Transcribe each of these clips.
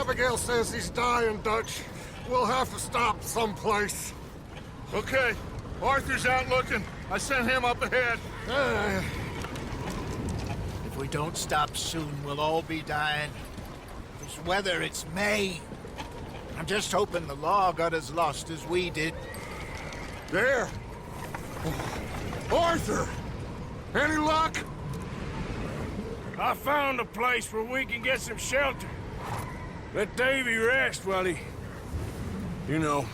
Abigail says he's dying, Dutch. We'll have to stop someplace. Okay, Arthur's out looking. I sent him up ahead. If we don't stop soon, we'll all be dying. This weather, it's May. I'm just hoping the law got as lost as we did. There! Arthur! Any luck? I found a place where we can get some shelter. Let Davy rest while he... You know.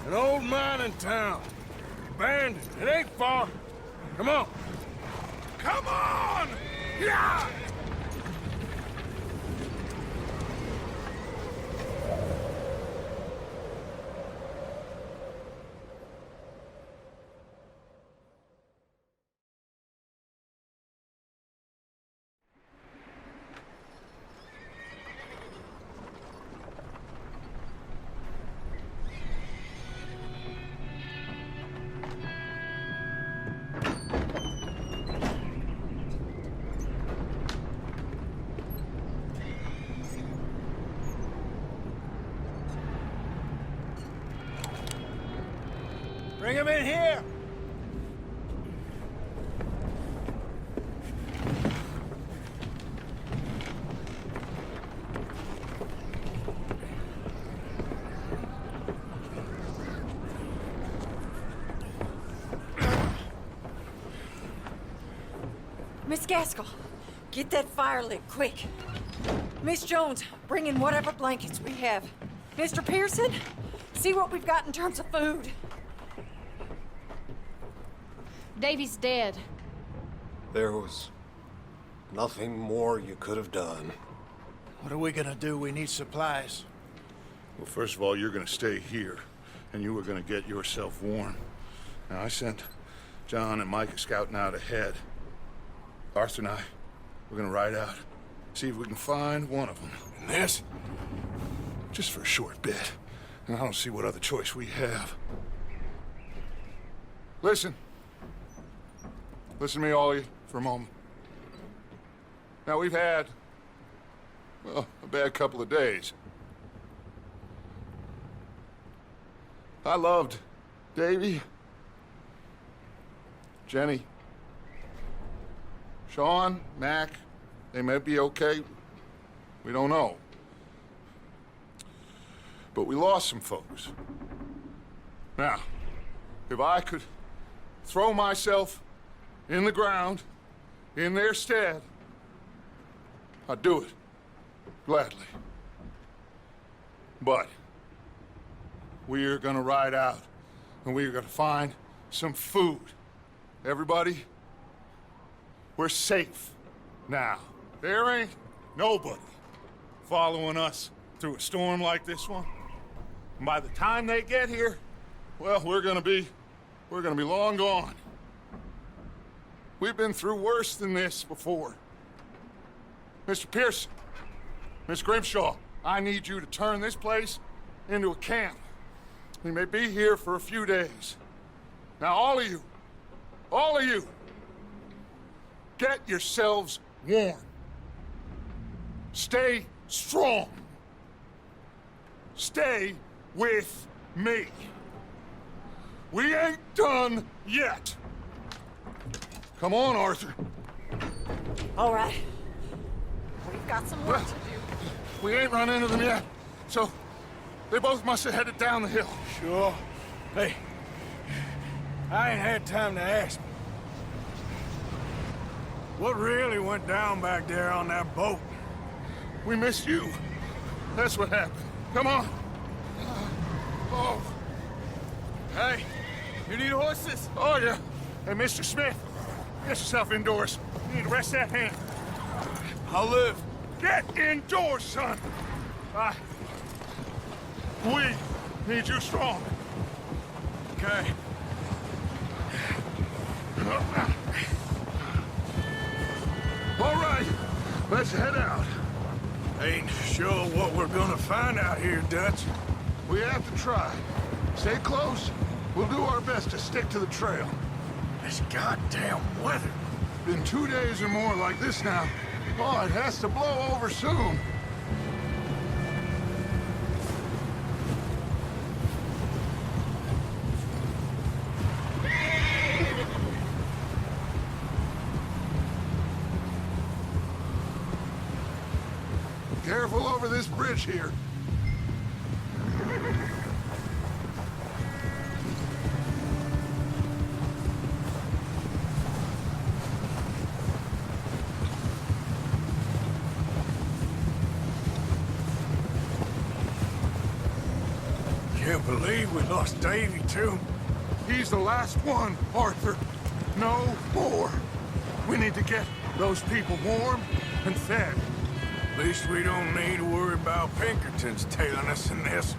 An old mining town. Abandoned. It ain't far. Come on. Come on! Yeah! Bring him in here! Miss Gaskell, get that fire lit, quick. Miss Jones, bring in whatever blankets we have. Mr. Pearson, see what we've got in terms of food. Davy's dead. There was nothing more you could have done. What are we gonna do? We need supplies. Well, first of all, you're gonna stay here, and you were gonna get yourself warm. Now, I sent John and Micah scouting out ahead. Arthur and I, we're gonna ride out, see if we can find one of them. And this, just for a short bit. And I don't see what other choice we have. Listen. Listen to me, all of you, for a moment. Now, we've had, well, a bad couple of days. I loved Davy, Jenny, Sean, Mac. They may be okay. We don't know. But we lost some folks. Now, if I could throw myself in the ground, in their stead, I'd do it, gladly. But we're gonna ride out, and we're gonna find some food. Everybody, we're safe now. There ain't nobody following us through a storm like this one. And by the time they get here, well, we're gonna be long gone. We've been through worse than this before. Mr. Pearson, Miss Grimshaw, I need you to turn this place into a camp. We may be here for a few days. Now, all of you, get yourselves warm. Stay strong. Stay with me. We ain't done yet. Come on, Arthur. All right. We've got some work to do. We ain't run into them yet, so they both must have headed down the hill. Sure. Hey, I ain't had time to ask. What really went down back there on that boat? We missed you. That's what happened. Come on. Oh. Hey, you need horses? Oh, yeah. Hey, Mr. Smith, get yourself indoors. You need to rest that hand. I'll live. Get indoors, son. We need you strong. Okay. All right, let's head out. Ain't sure what we're gonna find out here, Dutch. We have to try. Stay close. We'll do our best to stick to the trail. This goddamn weather. Been 2 days or more like this now. Oh, it has to blow over soon. over this bridge here. Can't believe we lost Davy, too. He's the last one, Arthur. No more. We need to get those people warm and fed. At least we don't need to worry about Pinkertons tailing us in this.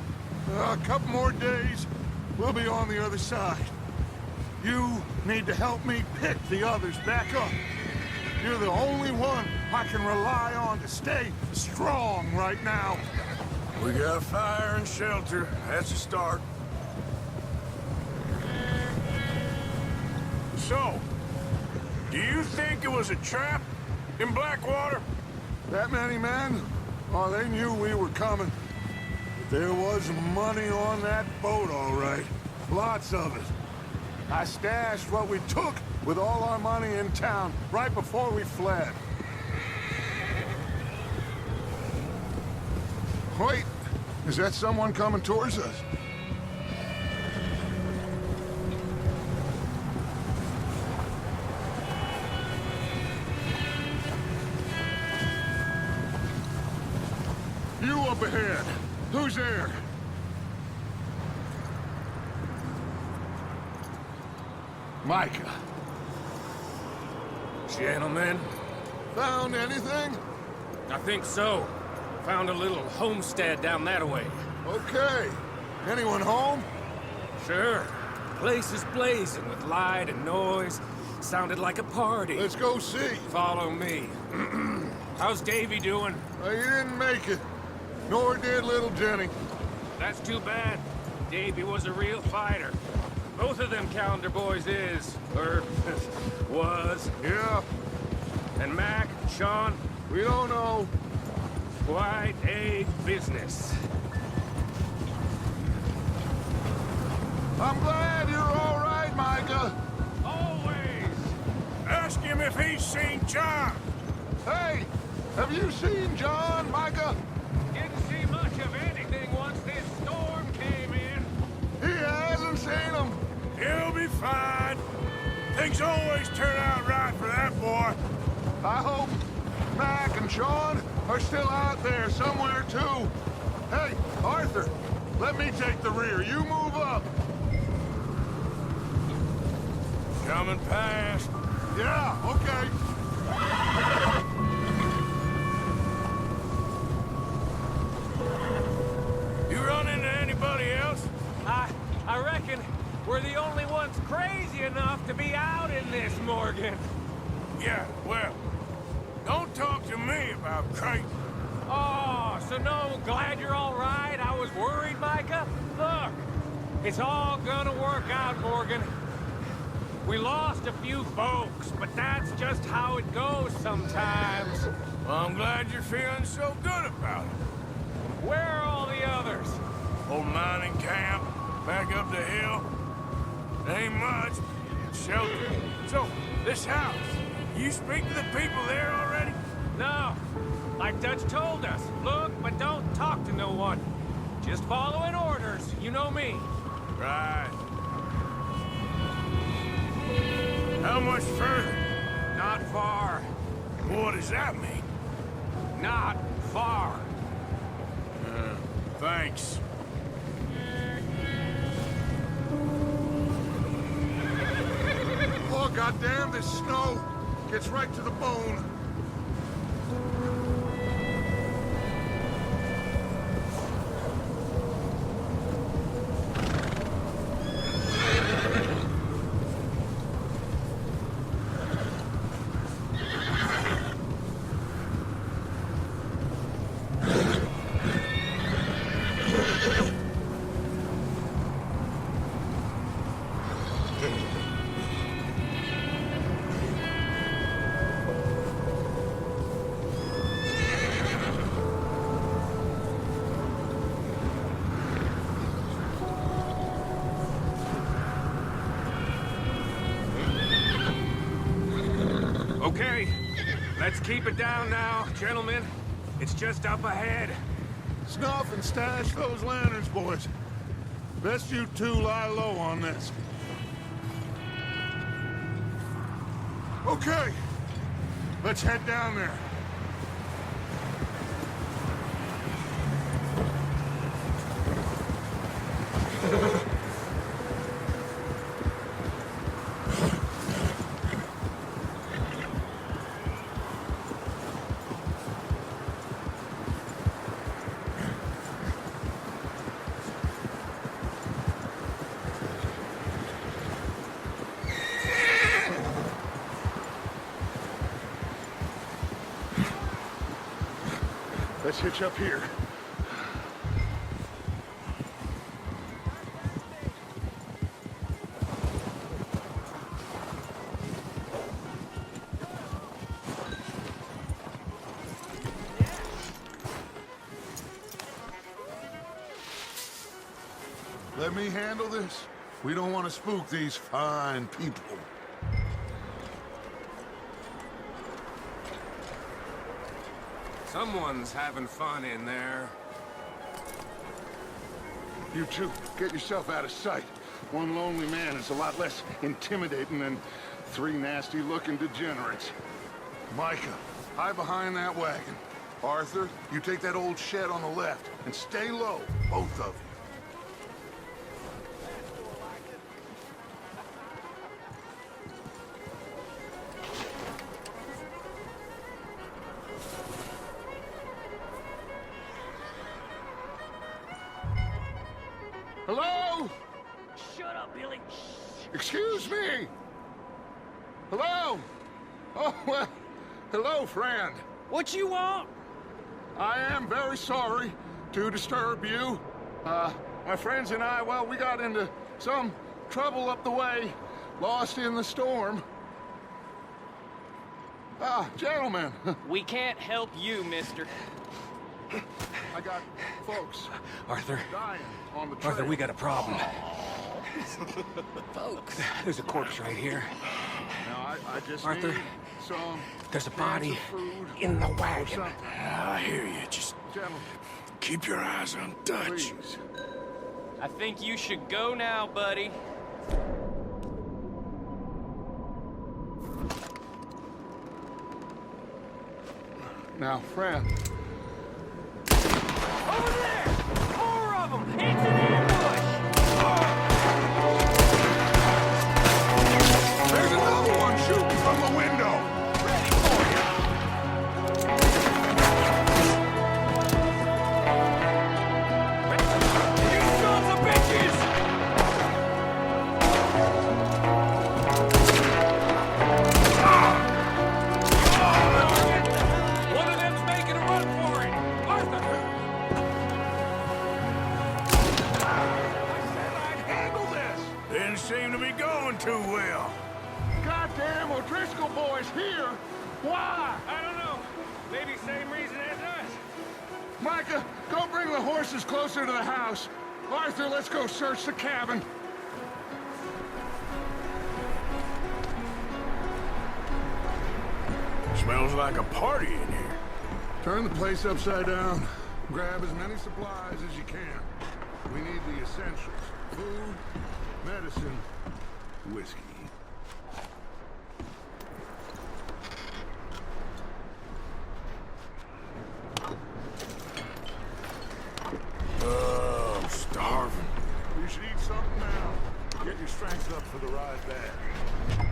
A couple more days, we'll be on the other side. You need to help me pick the others back up. You're the only one I can rely on to stay strong right now. We got fire and shelter. That's a start. So, do you think it was a trap in Blackwater? That many men? Oh, they knew we were coming. But there was money on that boat, all right. Lots of it. I stashed what we took with all our money in town right before we fled. Wait, is that someone coming towards us? You up ahead. Who's there? Micah. Gentlemen, Found anything? I think so. Found a little homestead down that way. Okay. Anyone home? Sure. Place is blazing with light and noise. Sounded like a party. Let's go see. Follow me. How's Davy doing? He didn't make it. Nor did little Jenny. That's too bad. Davy was a real fighter. Both of them calendar boys is, or was. Yeah, And Mac, Sean, we don't know. quite a business. I'm glad you're all right, Micah. Always. Ask him if he's seen John. Hey, have you seen John, Micah? Didn't see much of anything once this storm came in. He hasn't seen him. He'll be fine. Things always turn out right for that boy. I hope Mac and Sean are still out there somewhere, too. Hey, Arthur, let me take the rear. You move up. Coming past. Yeah, okay. You run into anybody else? I reckon we're the only ones crazy enough to be out in this, Morgan. Yeah, well, don't talk to me about crazy. Oh, so no, glad you're all right. I was worried, Micah. Look, it's all gonna work out, Morgan. We lost a few folks, but that's just how it goes sometimes. Well, I'm glad you're feeling so good about it. Where are all the others? Old mining camp, back up the hill. Ain't much. Shelter. So, this house, you speak to the people there already? No, like Dutch told us. Look, but don't talk to no one. Just following orders, you know me. Right. How much further? Not far. What does that mean? Not far. Thanks. Oh, goddamn, this snow gets right to the bone. Okay, let's keep it down now, gentlemen. It's just up ahead. Snuff and stash those lanterns, boys. Best you two lie low on this. Okay, let's head down there. Let's hitch up here. Let me handle this. We don't want to spook these fine people. Someone's having fun in there. You two, get yourself out of sight. One lonely man is a lot less intimidating than three nasty-looking degenerates. Micah, hide behind that wagon. Arthur, you take that old shed on the left, and stay low, both of you. Hello? Shut up, Billy. Excuse me? Hello? Oh, well, hello, friend. What you want? I am very sorry to disturb you. My friends and I, well, we got into some trouble up the way, lost in the storm. Gentlemen, We can't help you, mister. I got folks Arthur. dying on the trail. Arthur, we got a problem. Folks. There's a corpse right here. Now, I just Arthur, need some there's a cans body of food in the or wagon. something. I hear you. Just Gentlemen, keep your eyes on Dutch. please. I think you should go now, buddy. Now, friend, Over there! More of them! It's an ambush! there's another one shooting from the window. Ready for you! You sons of bitches! One of them's making a run for it. Arthur! I said I'd handle this. Didn't seem to be going too well. Goddamn O'Driscoll boys here. Why? I don't know. Maybe same reason as us. Micah, go bring the horses closer to the house. Arthur, let's go search the cabin. Smells like a party in here. Turn the place upside down. Grab as many supplies as you can. We need the essentials. Food, medicine, whiskey. Oh, I'm starving. You should eat something now. Get your strength up for the ride back.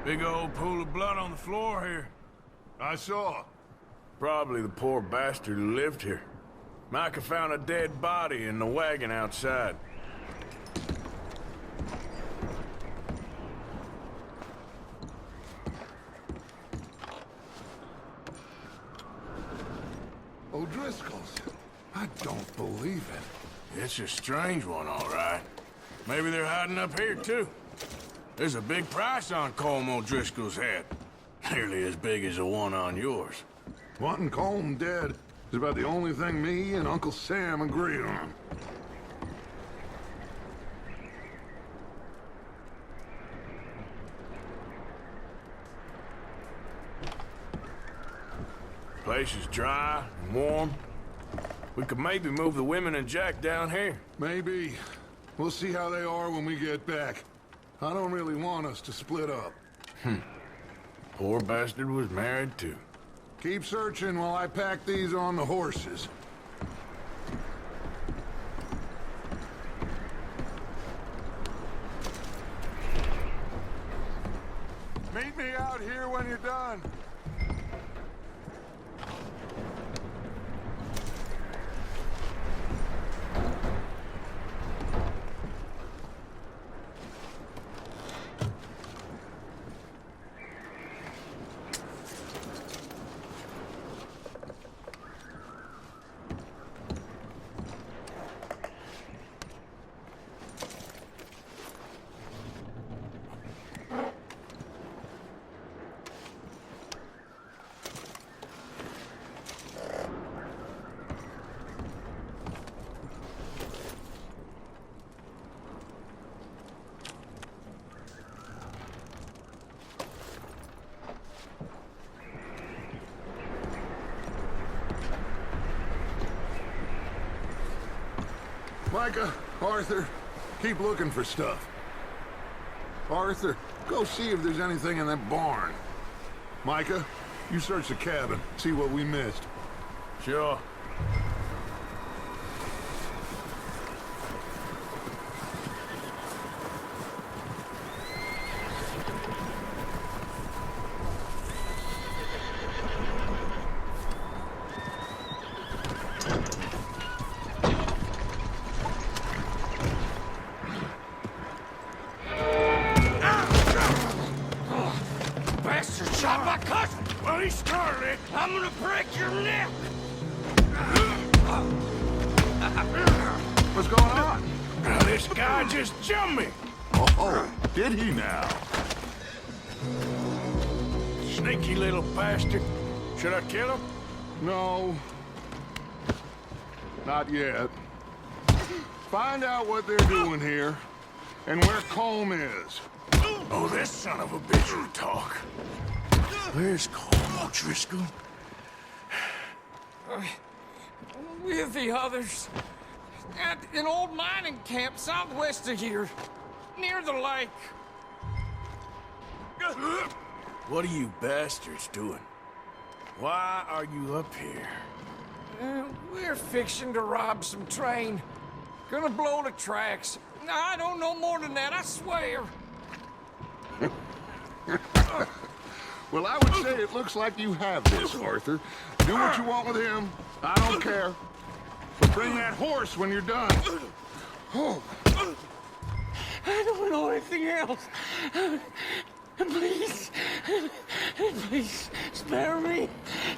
Big old pool of blood on the floor here. I saw. Probably the poor bastard who lived here. Micah found a dead body in the wagon outside. O'Driscoll's. I don't believe it. It's a strange one, all right. Maybe they're hiding up here, too. There's a big price on Colm O'Driscoll's head. Nearly as big as the one on yours. Wanting Colm dead. It's about the only thing me and Uncle Sam agree on. Place is dry and warm. We could maybe move the women and Jack down here. Maybe. We'll see how they are when we get back. I don't really want us to split up. Poor bastard was married too. Keep searching while I pack these on the horses. Meet me out here when you're done. Micah, Arthur, keep looking for stuff. Arthur, go see if there's anything in that barn. Micah, you search the cabin, see what we missed. Sure. Bastard shot my cousin! Well, he started it. I'm gonna break your neck! What's going on? Now, this guy just jumped me. Oh, did he now? Sneaky little bastard. Should I kill him? No. Not yet. Find out what they're doing here, and where Colm is. Oh, this son of a bitch will talk. Where's Colm O'Driscoll? With the others. At an old mining camp southwest of here. Near the lake. What are you bastards doing? Why are you up here? We're fixing to rob some train. Gonna blow the tracks. I don't know more than that, I swear. Well, I would say it looks like you have this, Arthur. Do what you want with him. I don't care. But bring that horse when you're done. Oh. I don't know anything else. Please, please spare me.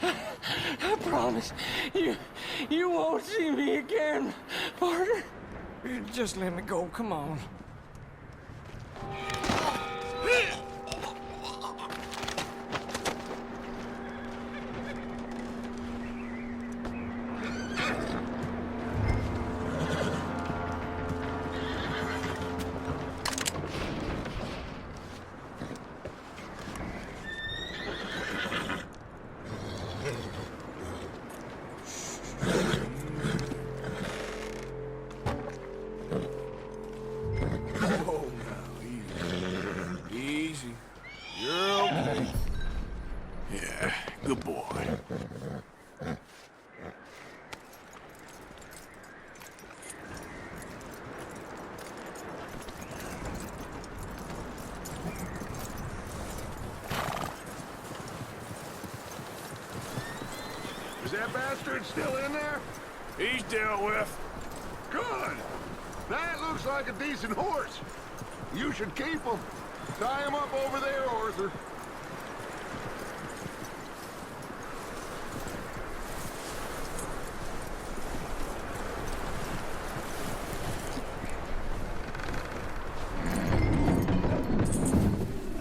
I promise you won't see me again, partner. Just let me go, come on. Easy. You're okay. Yeah, good boy. Is that bastard still in there? He's dealt with. Good. That looks like a decent horse. You should keep him. Tie him up over there, Arthur.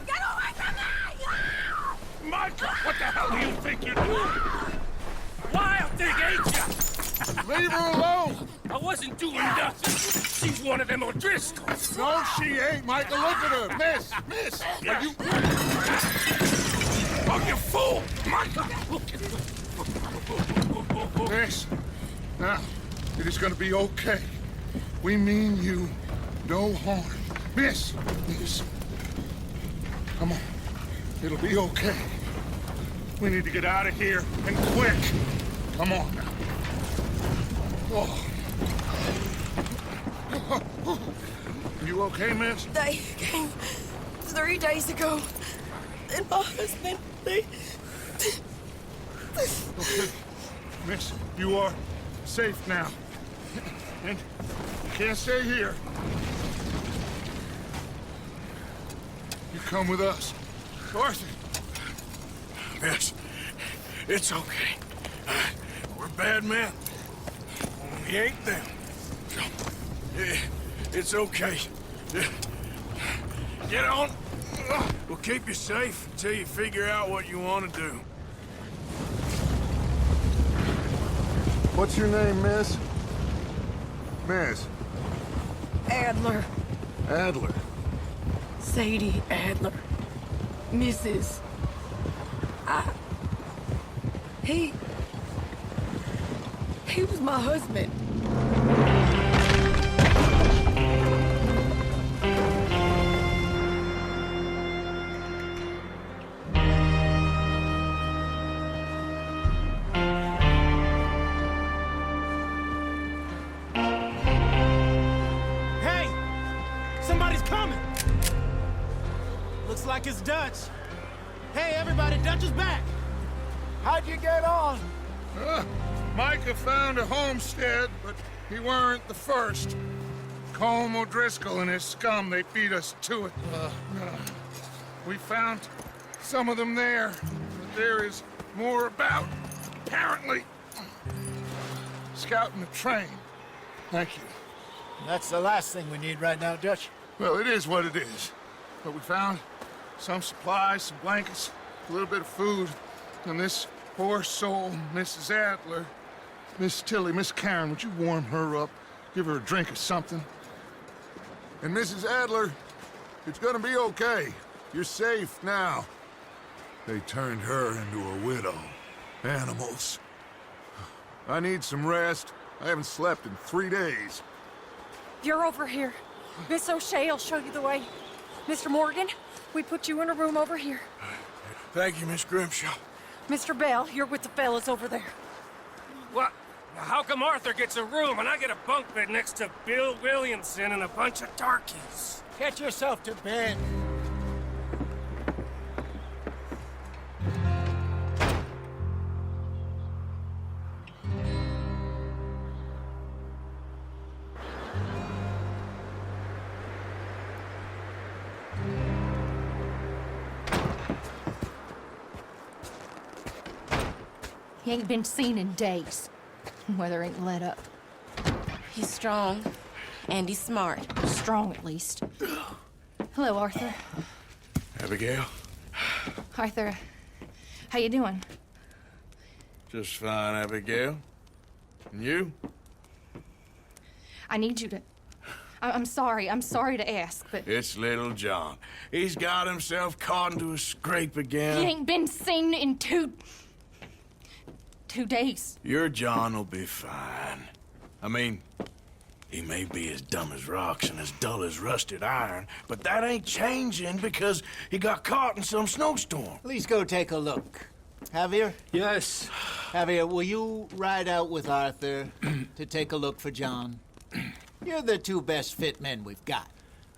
Get away from me! Micah, what the hell do you think you're doing? Wild thing ain't doing nothing. She's one of them O'Driscolls. No, she ain't, Micah. Look at her. Miss, are you... Oh, you fool! Micah! Miss, now, it is gonna be okay. We mean you no harm. Miss, come on. It'll be okay. We need to get out of here, and quick. Come on now. Oh. You okay, miss? They came 3 days ago. And my husband, they... Okay. Miss, you are safe now. And you can't stay here. You come with us. Arthur. Miss, it's okay. We're bad men. We ain't them. So, it's okay. Get on. We'll keep you safe until you figure out what you want to do. What's your name, miss? Miss. Adler. Adler. Sadie Adler. Mrs. He was my husband. Hey! Somebody's coming! Looks like it's Dutch. Hey, everybody, Dutch is back! How'd you get on? Micah found a homestead, but he weren't the first. Colm O'Driscoll and his scum, they beat us to it. We found some of them there, but there is more about, apparently. Scouting the train. Thank you. That's the last thing we need right now, Dutch. Well, it is what it is. But we found some supplies, some blankets, a little bit of food, and this poor soul, Mrs. Adler, Miss Tilly, Miss Karen, would you warm her up? Give her a drink or something? And Mrs. Adler, it's gonna be okay. You're safe now. They turned her into a widow. Animals. I need some rest. I haven't slept in 3 days. You're over here. Miss O'Shea will show you the way. Mr. Morgan, we put you in a room over here. Thank you, Miss Grimshaw. Mr. Bell, you're with the fellas over there. What? How come Arthur gets a room and I get a bunk bed next to Bill Williamson and a bunch of darkies? Get yourself to bed. He ain't been seen in days. Weather ain't let up. He's strong, and he's smart. Strong, at least. Hello, Arthur. Abigail? Arthur, how you doing? Just fine, Abigail. And you? I need you to... I'm sorry to ask, but... It's little John. He's got himself caught into a scrape again. He ain't been seen in 2 days. Your John will be fine. I mean, he may be as dumb as rocks and as dull as rusted iron, but that ain't changing because he got caught in some snowstorm. Please go take a look. Javier? Yes. Javier, will you ride out with Arthur to take a look for John? You're the 2 best fit men we've got.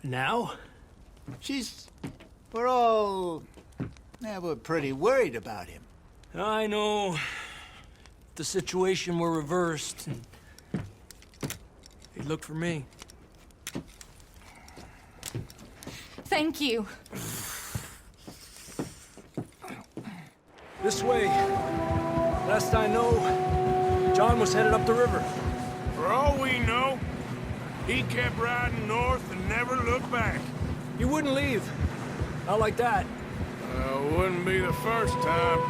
Now? We're pretty worried about him. I know. The situation were reversed. He looked for me. Thank you. This way. Last I know, John was headed up the river. For all we know, he kept riding north and never looked back. He wouldn't leave. Not like that. Wouldn't be the first time.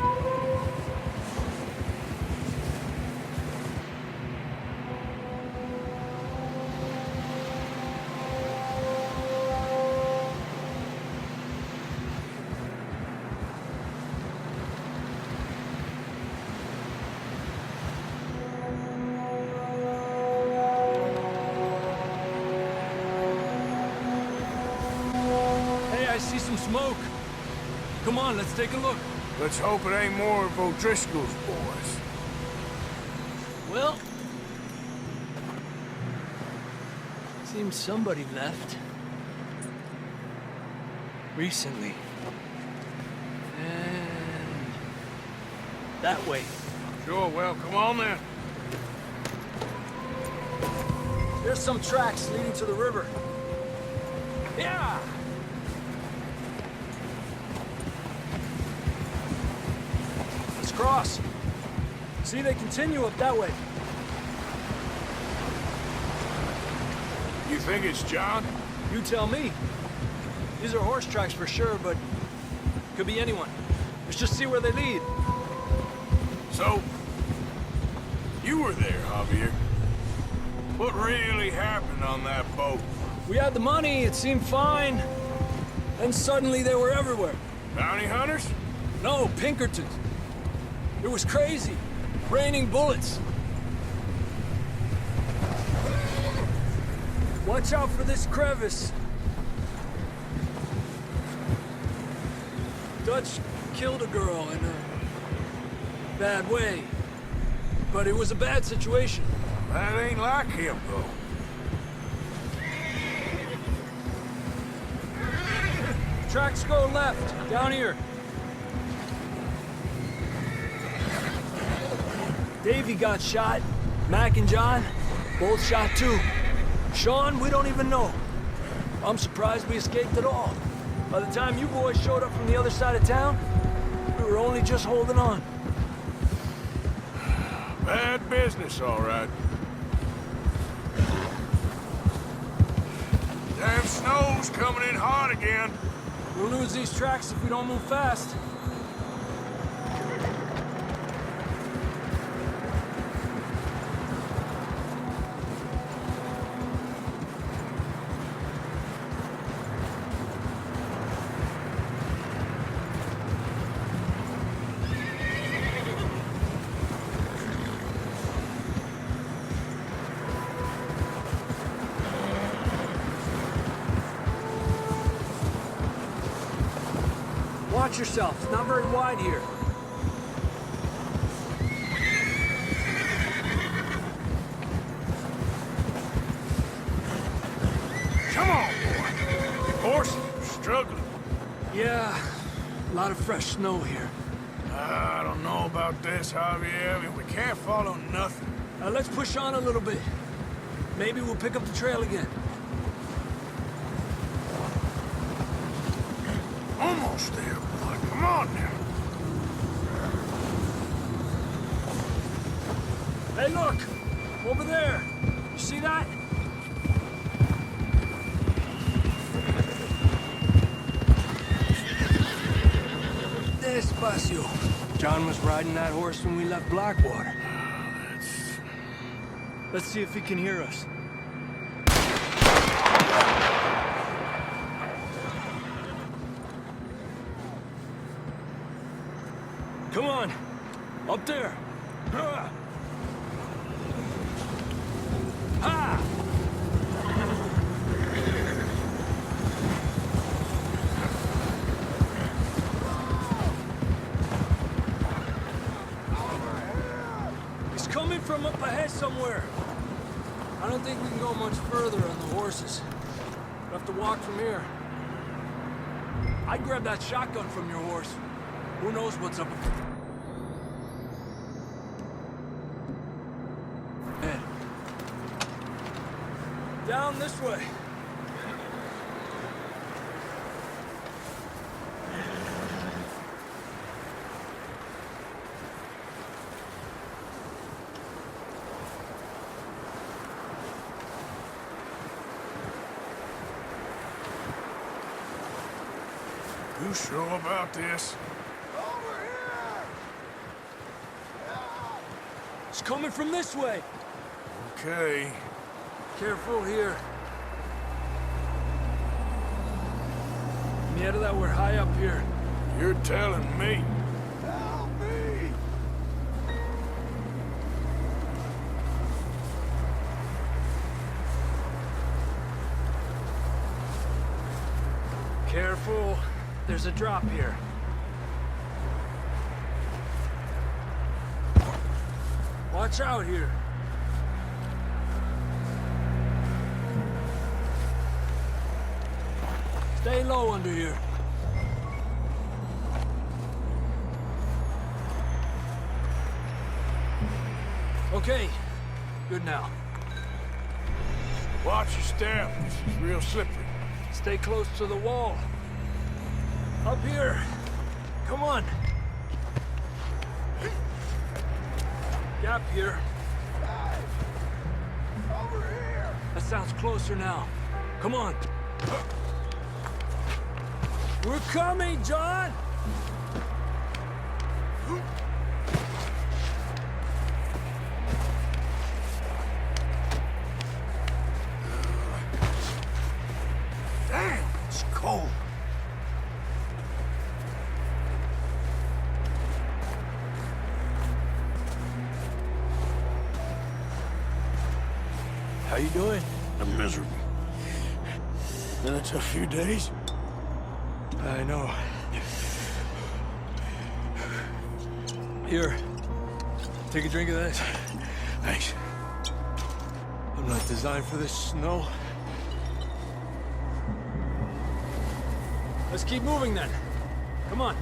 some smoke. Come on, let's take a look. Let's hope it ain't more of O'Driscoll's boys. Well, seems somebody left. Recently. And that way. Sure, well, come on then. There's some tracks leading to the river. Yeah! Let's cross. See, they continue up that way. You think it's John? You tell me. These are horse tracks for sure, but could be anyone. Let's just see where they lead. So, you were there, Javier. What really happened on that boat? We had the money, it seemed fine. Then suddenly they were everywhere. Bounty hunters? No, Pinkertons. It was crazy. Raining bullets. Watch out for this crevice. Dutch killed a girl in a bad way. But it was a bad situation. That ain't like him, though. Tracks go left, down here. Davey got shot. Mac and John, both shot too. Sean, we don't even know. I'm surprised we escaped at all. By the time you boys showed up from the other side of town, we were only just holding on. Bad business, all right. Damn snow's coming in hard again. We'll lose these tracks if we don't move fast. Watch yourself. It's not very wide here. Come on, boy. Horses are struggling. Yeah, a lot of fresh snow here. I don't know about this, Javier. I mean, we can't follow nothing. Let's push on a little bit. Maybe we'll pick up the trail again. Almost there, boy. Come on now. Hey, look! Over there! You see that? Despacio. John was riding that horse when we left Blackwater. Let's see if he can hear us. Come on! Up there! Ha! He's coming from up ahead somewhere. I don't think we can go much further on the horses. We'll have to walk from here. I'd grab that shotgun from your horse. Who knows what's up ahead? Down this way. You sure about this? It's coming from this way. Okay. Careful here. Mierda, we're high up here. You're telling me. Help me! Careful. There's a drop here. Watch out here. Stay low under here. Okay, good now. Watch your step. This is real slippery. Stay close to the wall. Up here. Come on. Gap here. Over here! That sounds closer now. Come on. We're coming, John! Damn, it's cold. How you doing? I'm miserable. Been a tough few days. I know. Here. Take a drink of that. Thanks. I'm not designed for this snow. Let's keep moving then. Come on.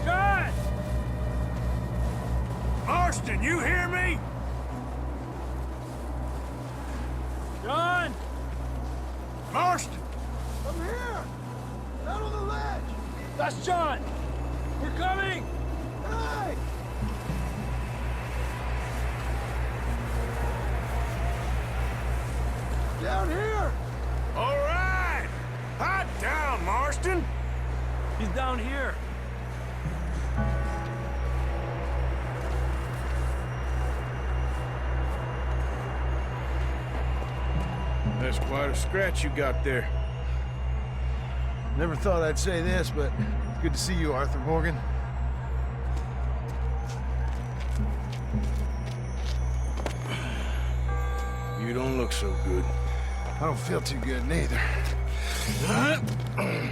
John! Marston, you hear me? John! Marston! I'm here! Down on the ledge! That's John! We're coming! Hey! Down here! All right! Hide down, Marston! He's down here. That's quite a scratch you got there. Never thought I'd say this, but it's good to see you, Arthur Morgan. You don't look so good. I don't feel too good neither. I'm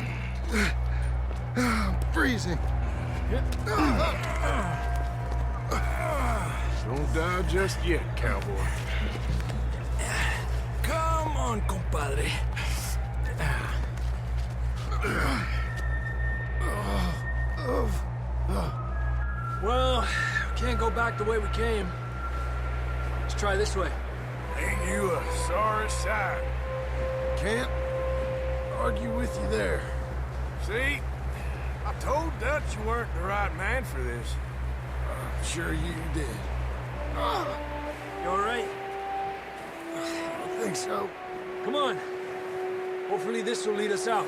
freezing. Don't die just yet, cowboy. Come on, compadre. Well, we can't go back the way we came. Let's try this way. Ain't you a sorry sight? Can't argue with you there. See? I told Dutch you weren't the right man for this. Sure you did. You all right? I think so. Come on. Hopefully this will lead us out.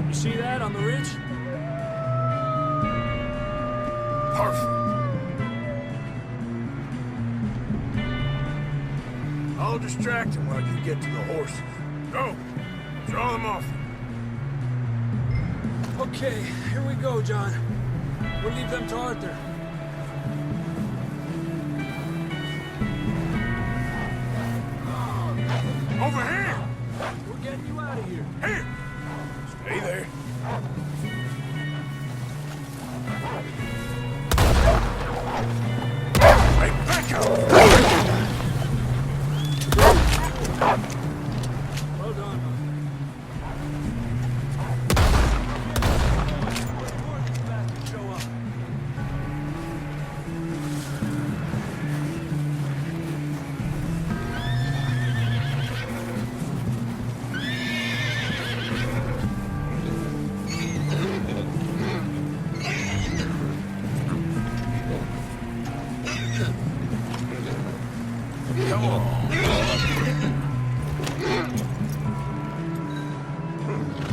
You see that on the ridge? Perfect. I'll distract him while you get to the horses. Go. Draw them off. Okay, here we go, John. We'll leave them to Arthur. Over here! We're getting you out of here. Here! Stay there. Hey, back up! Well done. Show up. Come on.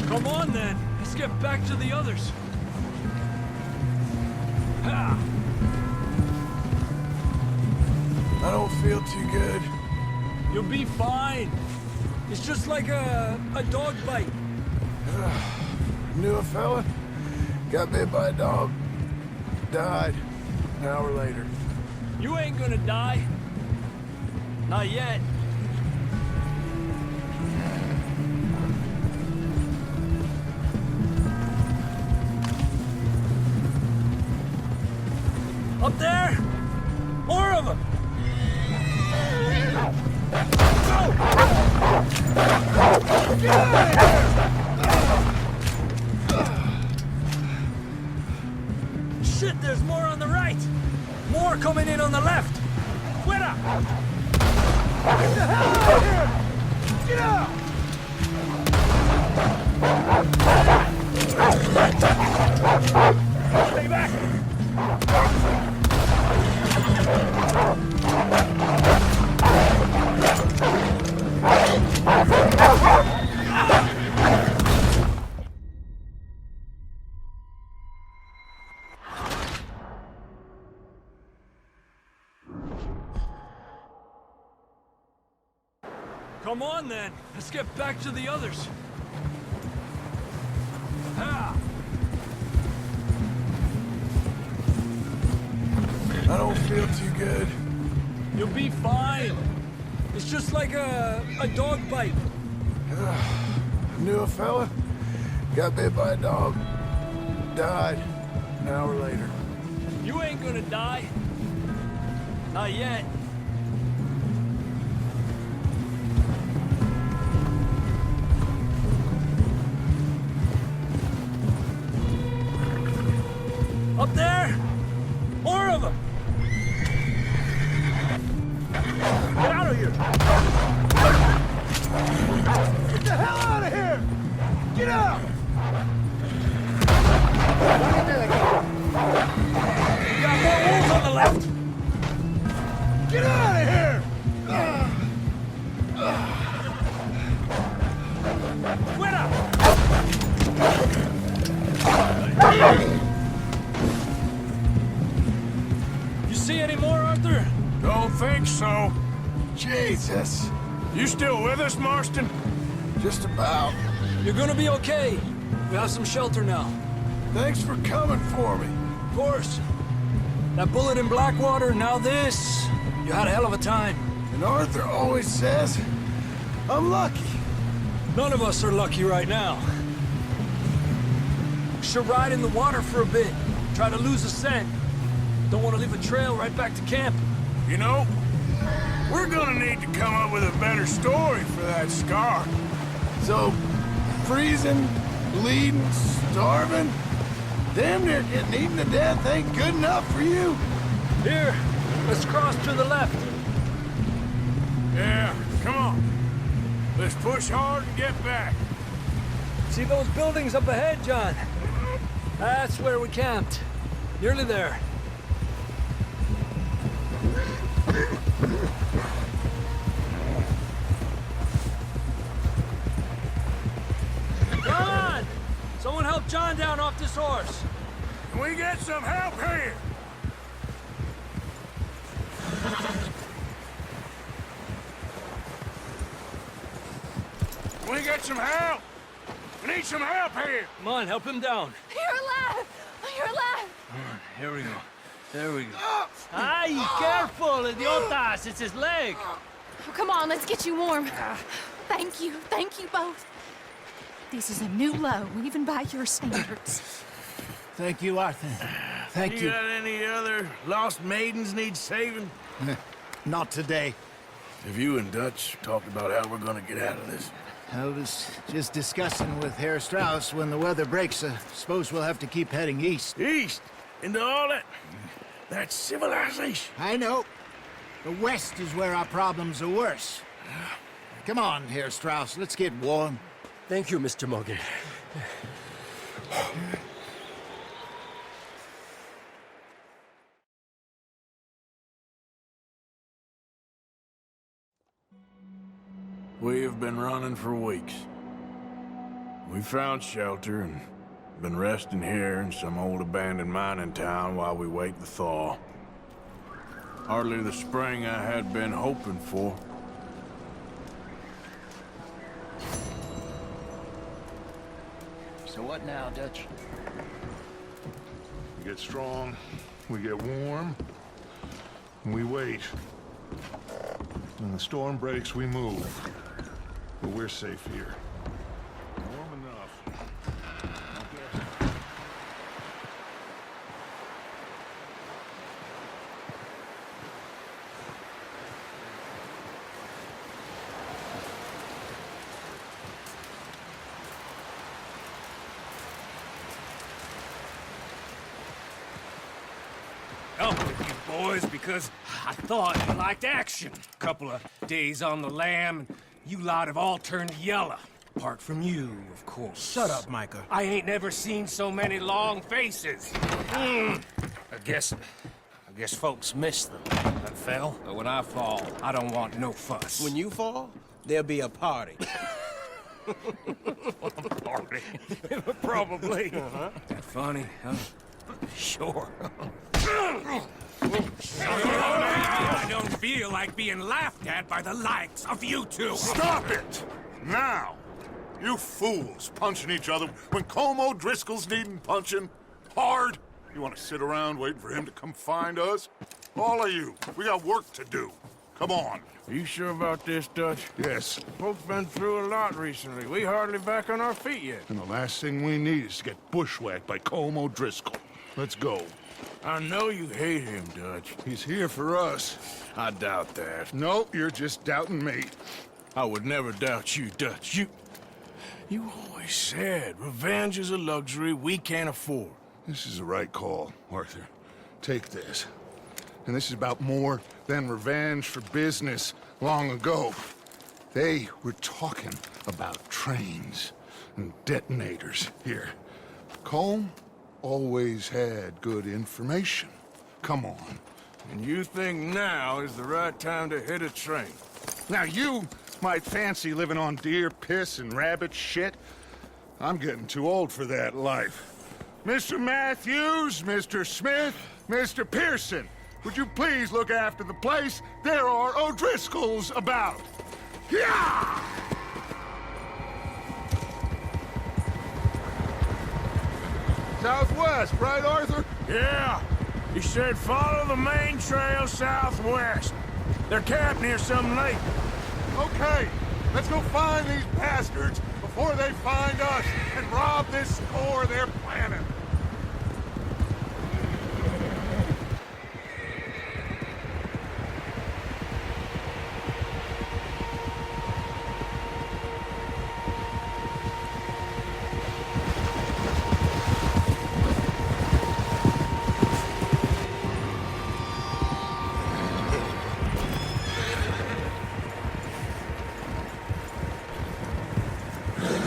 Come on, then. Let's get back to the others. Ha! I don't feel too good. You'll be fine. It's just like a dog bite. Knew a fella, got bit by a dog, died an hour later. You ain't gonna die. Not yet. Up there? More of them! Shit, there's more on the right! More coming in on the left! Fuera! Get the hell out of here! Get out! Stay back! Come on, then. Let's get back to the others. Ah. I don't feel too good. You'll be fine. It's just like a dog bite. Knew a fella, got bit by a dog, died an hour later. You ain't gonna die. Not yet. Up there? More of them! Get out of here! Get the hell out of here! Get out! We got more wolves on the left! Get out of here! Fuera! See any more, Arthur? Don't think so. Jesus! You still with us, Marston? Just about. You're gonna be okay. We have some shelter now. Thanks for coming for me. Of course. That bullet in Blackwater, now this. You had a hell of a time. And Arthur always says, I'm lucky. None of us are lucky right now. Should ride in the water for a bit. Try to lose a scent. Don't want to leave a trail right back to camp. You know, we're gonna need to come up with a better story for that scar. So, freezing, bleeding, starving, damn near getting eaten to death ain't good enough for you? Here, let's cross to the left. Yeah, come on. Let's push hard and get back. See those buildings up ahead, John? That's where we camped. Nearly there. Come on! Someone help John down off this horse. Can we get some help here? Can we get some help? We need some help here. Come on, help him down. You're alive! You're alive! Here we go. There we go. Ay, careful, idiotas! It's his leg. Oh, come on, let's get you warm. Thank you both. This is a new low, even by your standards. Thank you, Arthur. Thank you. You got any other lost maidens need saving? Not today. Have you and Dutch talked about how we're gonna get out of this? I was just discussing with Herr Strauss when the weather breaks. Suppose we'll have to keep heading east. East? Into all that civilization? I know. The west is where our problems are worse. Come on, Herr Strauss, let's get warm. Thank you, Mr. Morgan. We have been running for weeks. We found shelter and been resting here in some old abandoned mining town while we wait the thaw. Hardly the spring I had been hoping for. So what now, Dutch? We get strong, we get warm, and we wait. When the storm breaks, we move. But we're safe here. Warm enough. talking with you boys because I thought you liked action. Couple of days on the lam, and you lot have all turned yellow. Apart from you, of course. Shut up, Micah. I ain't never seen so many long faces. I guess folks miss them. I fell, but when I fall, I don't want no fuss. When you fall, there'll be a party. Party? Probably. That funny, huh? Sure. I don't feel like being laughed at by the likes of you two. Stop it! Now! You fools punching each other when Colm O'Driscoll's needing punching hard. You want to sit around waiting for him to come find us? All of you, we got work to do. Come on. Are you sure about this, Dutch? Yes. Folks been through a lot recently. We hardly back on our feet yet. And the last thing we need is to get bushwhacked by Colm O'Driscoll. Let's go. I know you hate him, Dutch. He's here for us. I doubt that. No, you're just doubting me. I would never doubt you, Dutch. You always said revenge is a luxury we can't afford. This is the right call, Arthur. Take this. And this is about more than revenge for business long ago. They were talking about trains and detonators here. Colm always had good information. Come on. And you think now is the right time to hit a train? Now you might fancy living on deer piss and rabbit shit. I'm getting too old for that life. Mr. Matthews, Mr. Smith, Mr. Pearson, would you please look after the place? There are O'Driscolls about. Yeah! Southwest, right, Arthur? Yeah. He said follow the main trail southwest. They're camped near some lake. Okay, let's go find these bastards before they find us and rob this store they're planning.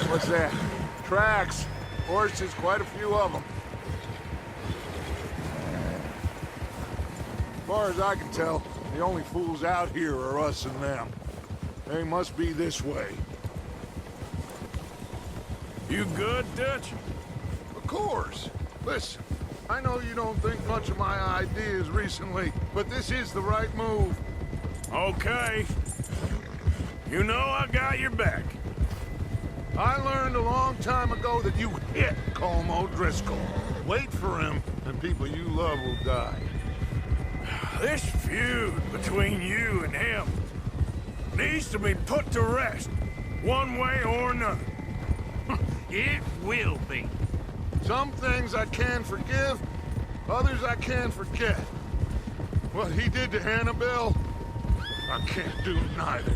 What's that? Tracks. Horses, quite a few of them. As far as I can tell, the only fools out here are us and them. They must be this way. You good, Dutch? Of course. Listen, I know you don't think much of my ideas recently, but this is the right move. Okay. You know I got your back. I learned a long time ago that you hit Colm O'Driscoll. Wait for him, and people you love will die. This feud between you and him needs to be put to rest, one way or another. It will be. Some things I can forgive, others I can forget. What he did to Annabelle, I can't do neither.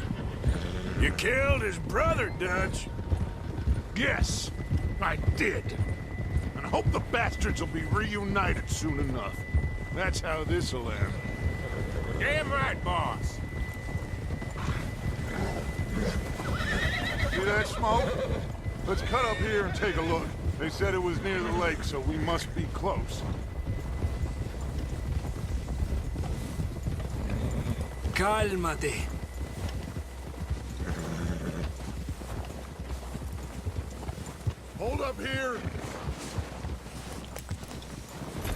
You killed his brother, Dutch. Yes, I did. And I hope the bastards will be reunited soon enough. That's how this'll end. Damn right, boss. See that smoke? Let's cut up here and take a look. They said it was near the lake, so we must be close. Cálmate. Hold up here.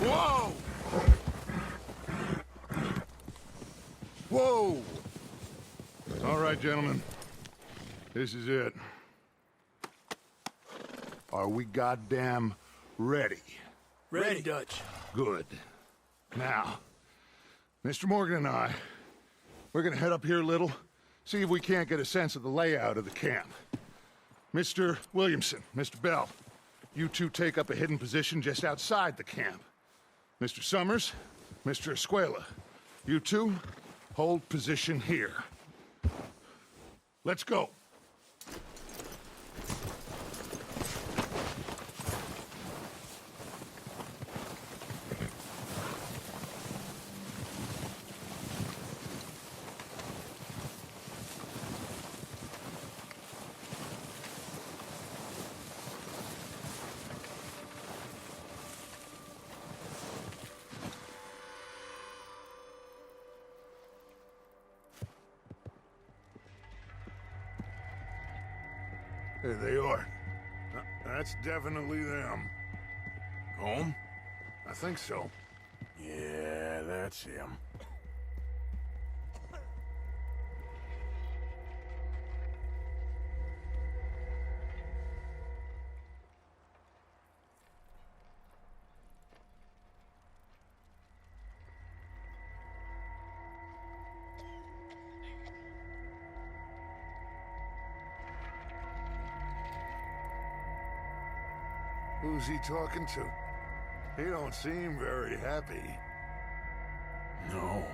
Whoa! Whoa! All right, gentlemen. This is it. Are we goddamn ready? Ready, Dutch. Good. Now, Mr. Morgan and I, we're gonna head up here a little, see if we can't get a sense of the layout of the camp. Mr. Williamson, Mr. Bell, you two take up a hidden position just outside the camp. Mr. Summers, Mr. Escuela, you two hold position here. Let's go. There they are. That's definitely them. Home? I think so. Yeah, that's him. Who's he talking to? He don't seem very happy. No.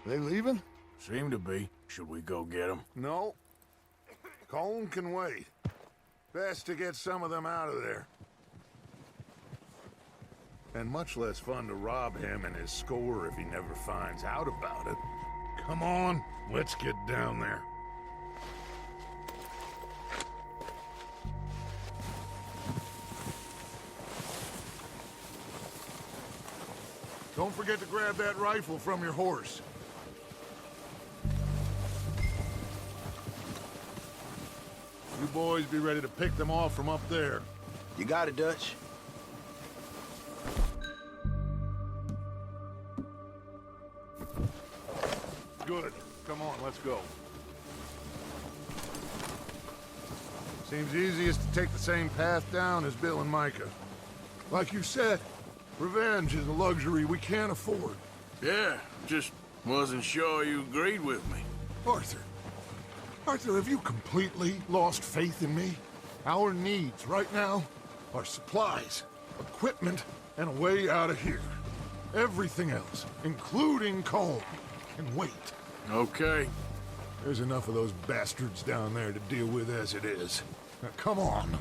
They leaving? Seem to be. Should we go get him? No. Colm can wait. Best to get some of them out of there. And much less fun to rob him and his score if he never finds out about it. Come on, let's get down there. Don't forget to grab that rifle from your horse. You boys be ready to pick them off from up there. You got it, Dutch. Good. Come on, let's go. Seems easiest to take the same path down as Bill and Micah. Like you said, revenge is a luxury we can't afford. Yeah, just wasn't sure you agreed with me. Arthur. Arthur, have you completely lost faith in me? Our needs right now are supplies, equipment, and a way out of here. Everything else, including Colm, can wait. Okay. There's enough of those bastards down there to deal with as it is. Now, come on.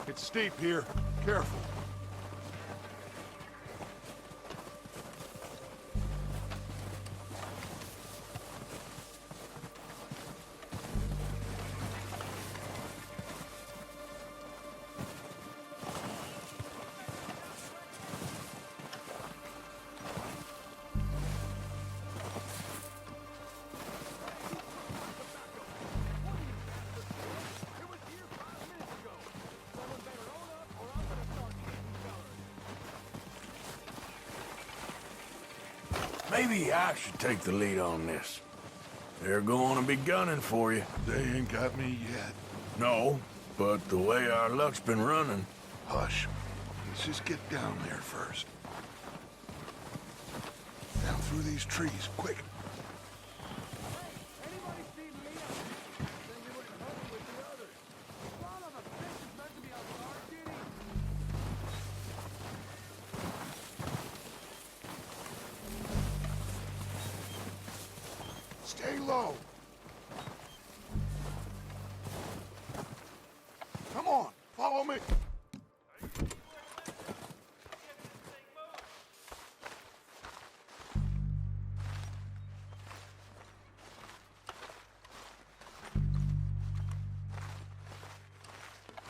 It's steep here. Careful. Maybe I should take the lead on this. They're going to be gunning for you. They ain't got me yet. No, but the way our luck's been running... Hush. Let's just get down there first. Down through these trees, quick. Stay low. Come on, follow me.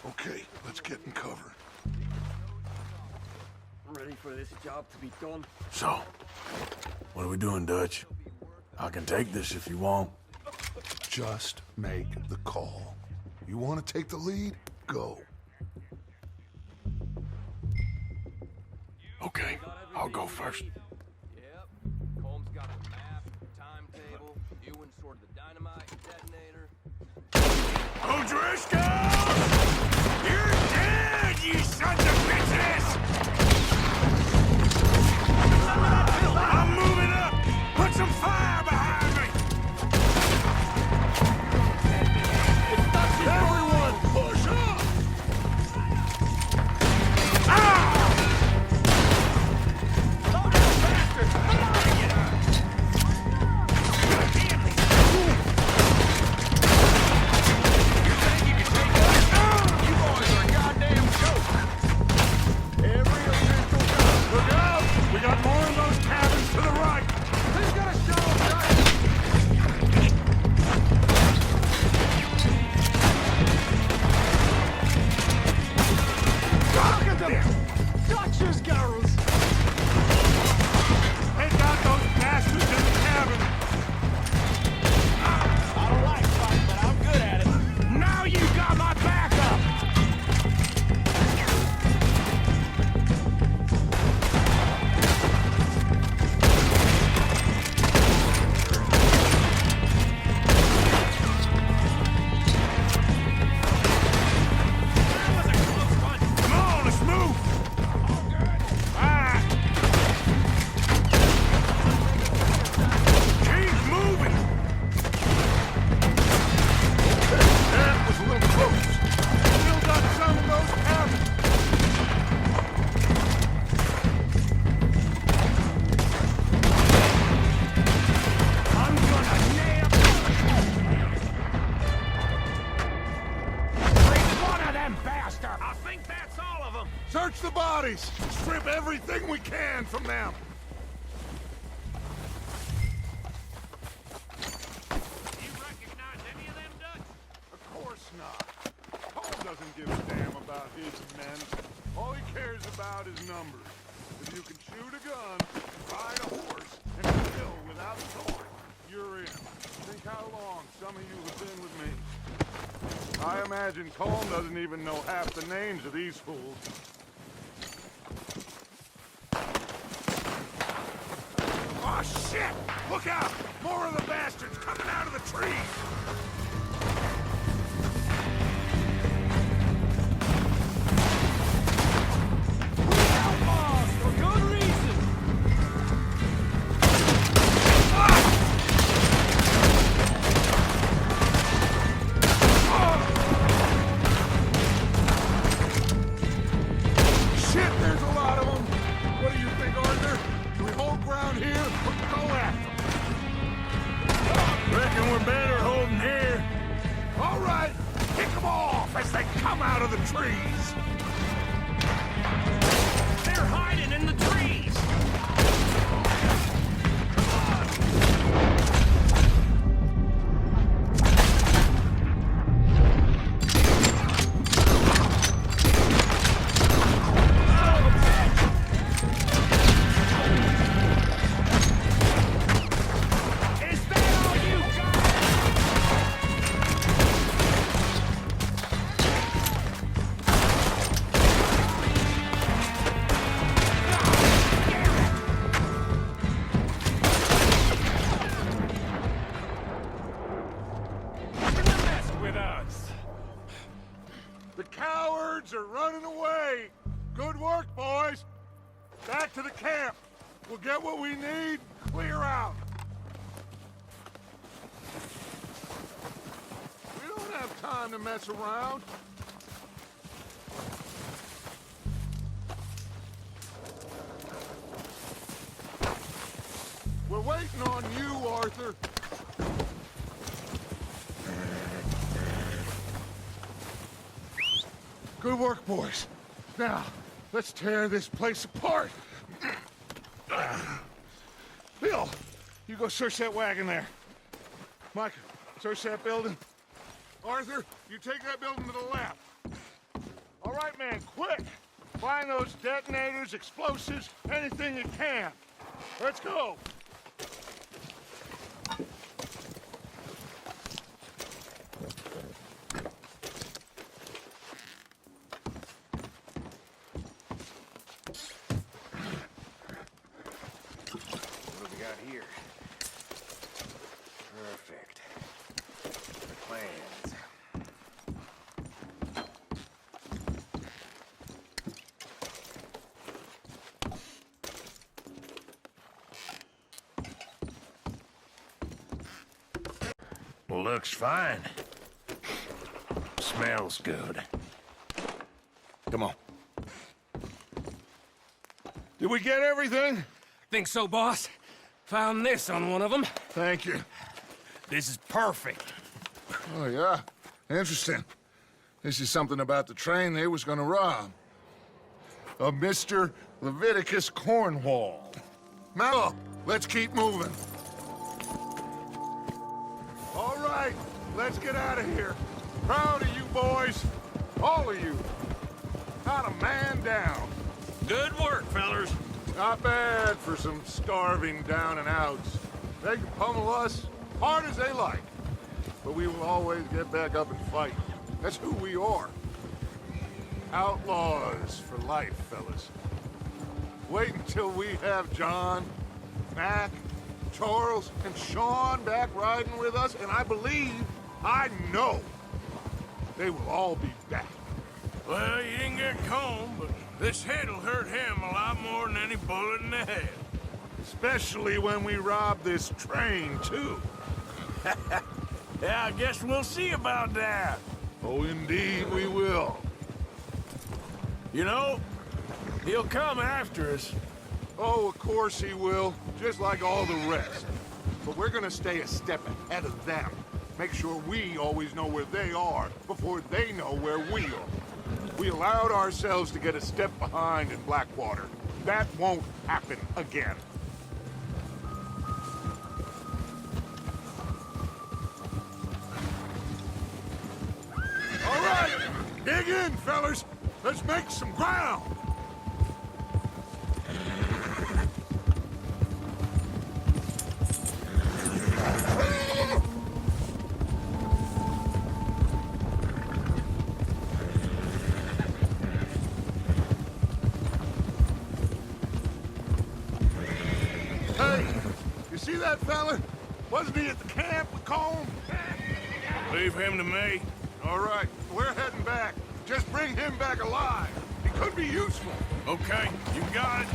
Okay, let's get in cover. Ready for this job to be done? So, what are we doing, Dutch? I can take this if you want. Just make the call. You want to take the lead? Go. Okay, I'll go first. Yep. Colm's got the map, timetable, Ewan sorted the dynamite detonator. O'Driscoll! You're dead, you sons of bitches! I'm moving up! strip everything we can from them. You recognize any of them, Dutch? Of course not. Paul doesn't give a damn about his men. All he cares about is numbers. If you can shoot a gun, ride a horse, and kill without sword, you're in. Think how long some of you have been with me. I imagine Colm doesn't even know half the names of these fools. Oh, shit! Look out! More of the bastards coming out of the trees! Are running away. Good work, boys. Back to the camp. We'll get what we need, clear out. We don't have time to mess around. We're waiting on you, Arthur. Good work, boys. Now, let's tear this place apart. Bill, you go search that wagon there. Mike, search that building. Arthur, you take that building to the left. All right, man, quick. Find those detonators, explosives, anything you can. Let's go. Here. Perfect. The plans. Looks fine. Smells good. Come on. Did we get everything? Think so, boss. Found this on one of them. Thank you. This is perfect. Oh, yeah? Interesting. This is something about the train they was gonna rob. A Mr. Leviticus Cornwall. Mount up. Let's keep moving. All right, let's get out of here. Proud of you boys. All of you. Not a man down. Good work, fellers. Not bad for some starving down and outs. They can pummel us hard as they like, but we will always get back up and fight. That's who we are. Outlaws for life, fellas. Wait until we have John, Mac, Charles, and Sean back riding with us, and I know, they will all be back. Well, you didn't get Colm, but this hit'll hurt him a lot more than any bullet in the head. Especially when we rob this train, too. Yeah, I guess we'll see about that. Oh, indeed we will. You know, he'll come after us. Oh, of course he will, just like all the rest. But we're gonna stay a step ahead of them. Make sure we always know where they are before they know where we are. We allowed ourselves to get a step behind in Blackwater. That won't happen again. All right, dig in, fellas. Let's make some ground. Hey, you see that fella? Wasn't he at the camp with Colm? Leave him to me. All right, we're heading back. Just bring him back alive. He could be useful. Okay, you got it.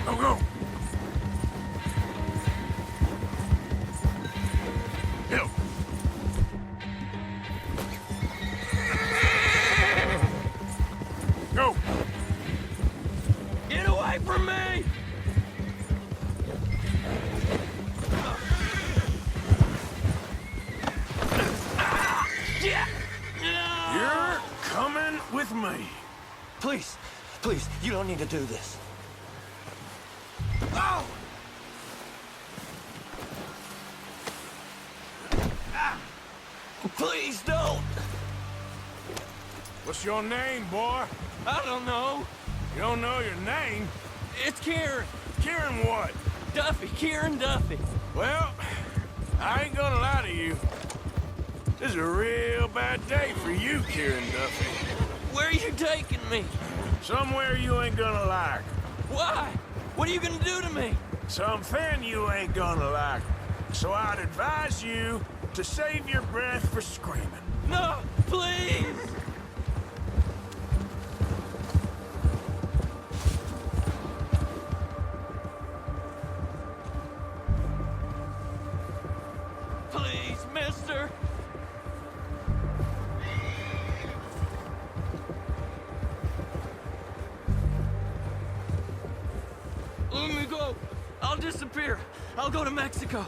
Go, go. Hill. Go. Get away from me! You're coming with me. Please, please, you don't need to do this. Oh! Please don't! What's your name, boy? I don't know. You don't know your name? It's Kieran. Kieran what? Duffy, Kieran Duffy. Well, I ain't gonna lie to you. This is a real bad day for you, Kieran Duffy. Where are you taking me? Somewhere you ain't gonna like. Why? What are you gonna do to me? Something you ain't gonna like. So I'd advise you to save your breath for screaming. No, please! Please, mister! Let me go. I'll disappear. I'll go to Mexico.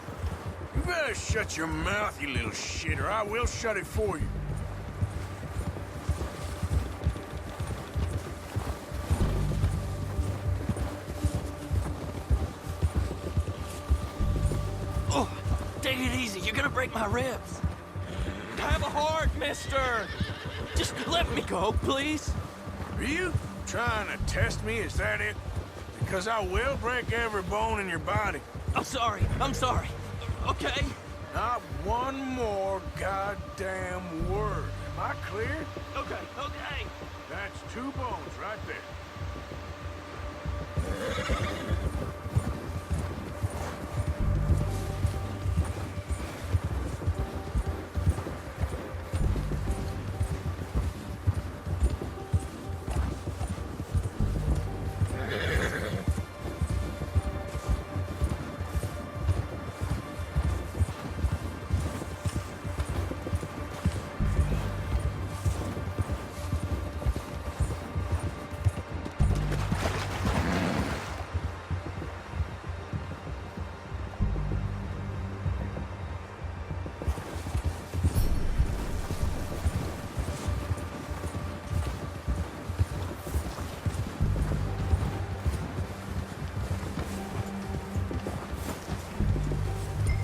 You better shut your mouth, you little shit, or I will shut it for you. Oh, take it easy. You're gonna break my ribs. Have a heart, mister. Just let me go, please. Are you trying to test me? Is that it? Because I will break every bone in your body. I'm sorry. I'm sorry. Okay? Not one more goddamn word. Am I clear? Okay, okay. That's 2 bones right there.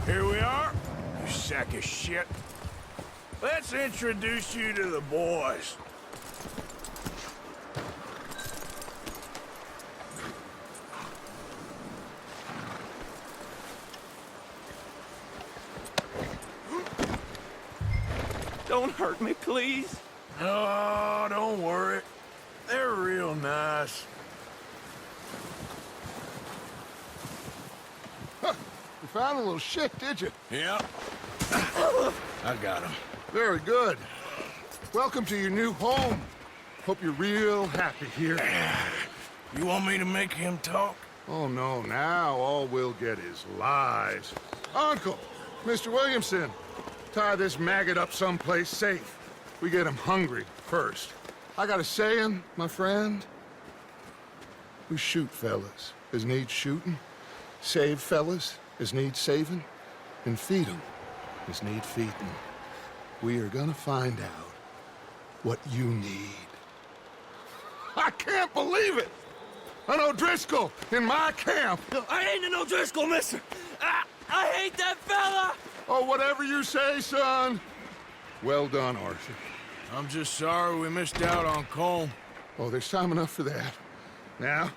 Here we are, you sack of shit. Let's introduce you to the boys. Don't hurt me, please. Oh, don't worry. They're real nice. You found a little shit, did you? Yep. I got him. Very good. Welcome to your new home. Hope you're real happy here. You want me to make him talk? Oh, no, now all we'll get is lies. Uncle, Mr. Williamson, tie this maggot up someplace safe. We get him hungry first. I got a saying, my friend. We shoot fellas as need shooting, save fellas as need saving, and feed 'em as need feeding. We are gonna find out what you need. I can't believe it! An O'Driscoll in my camp! I ain't an O'Driscoll, mister! I hate that fella! Oh, whatever you say, son. Well done, Arthur. I'm just sorry we missed out on Colm. Oh, there's time enough for that. Now,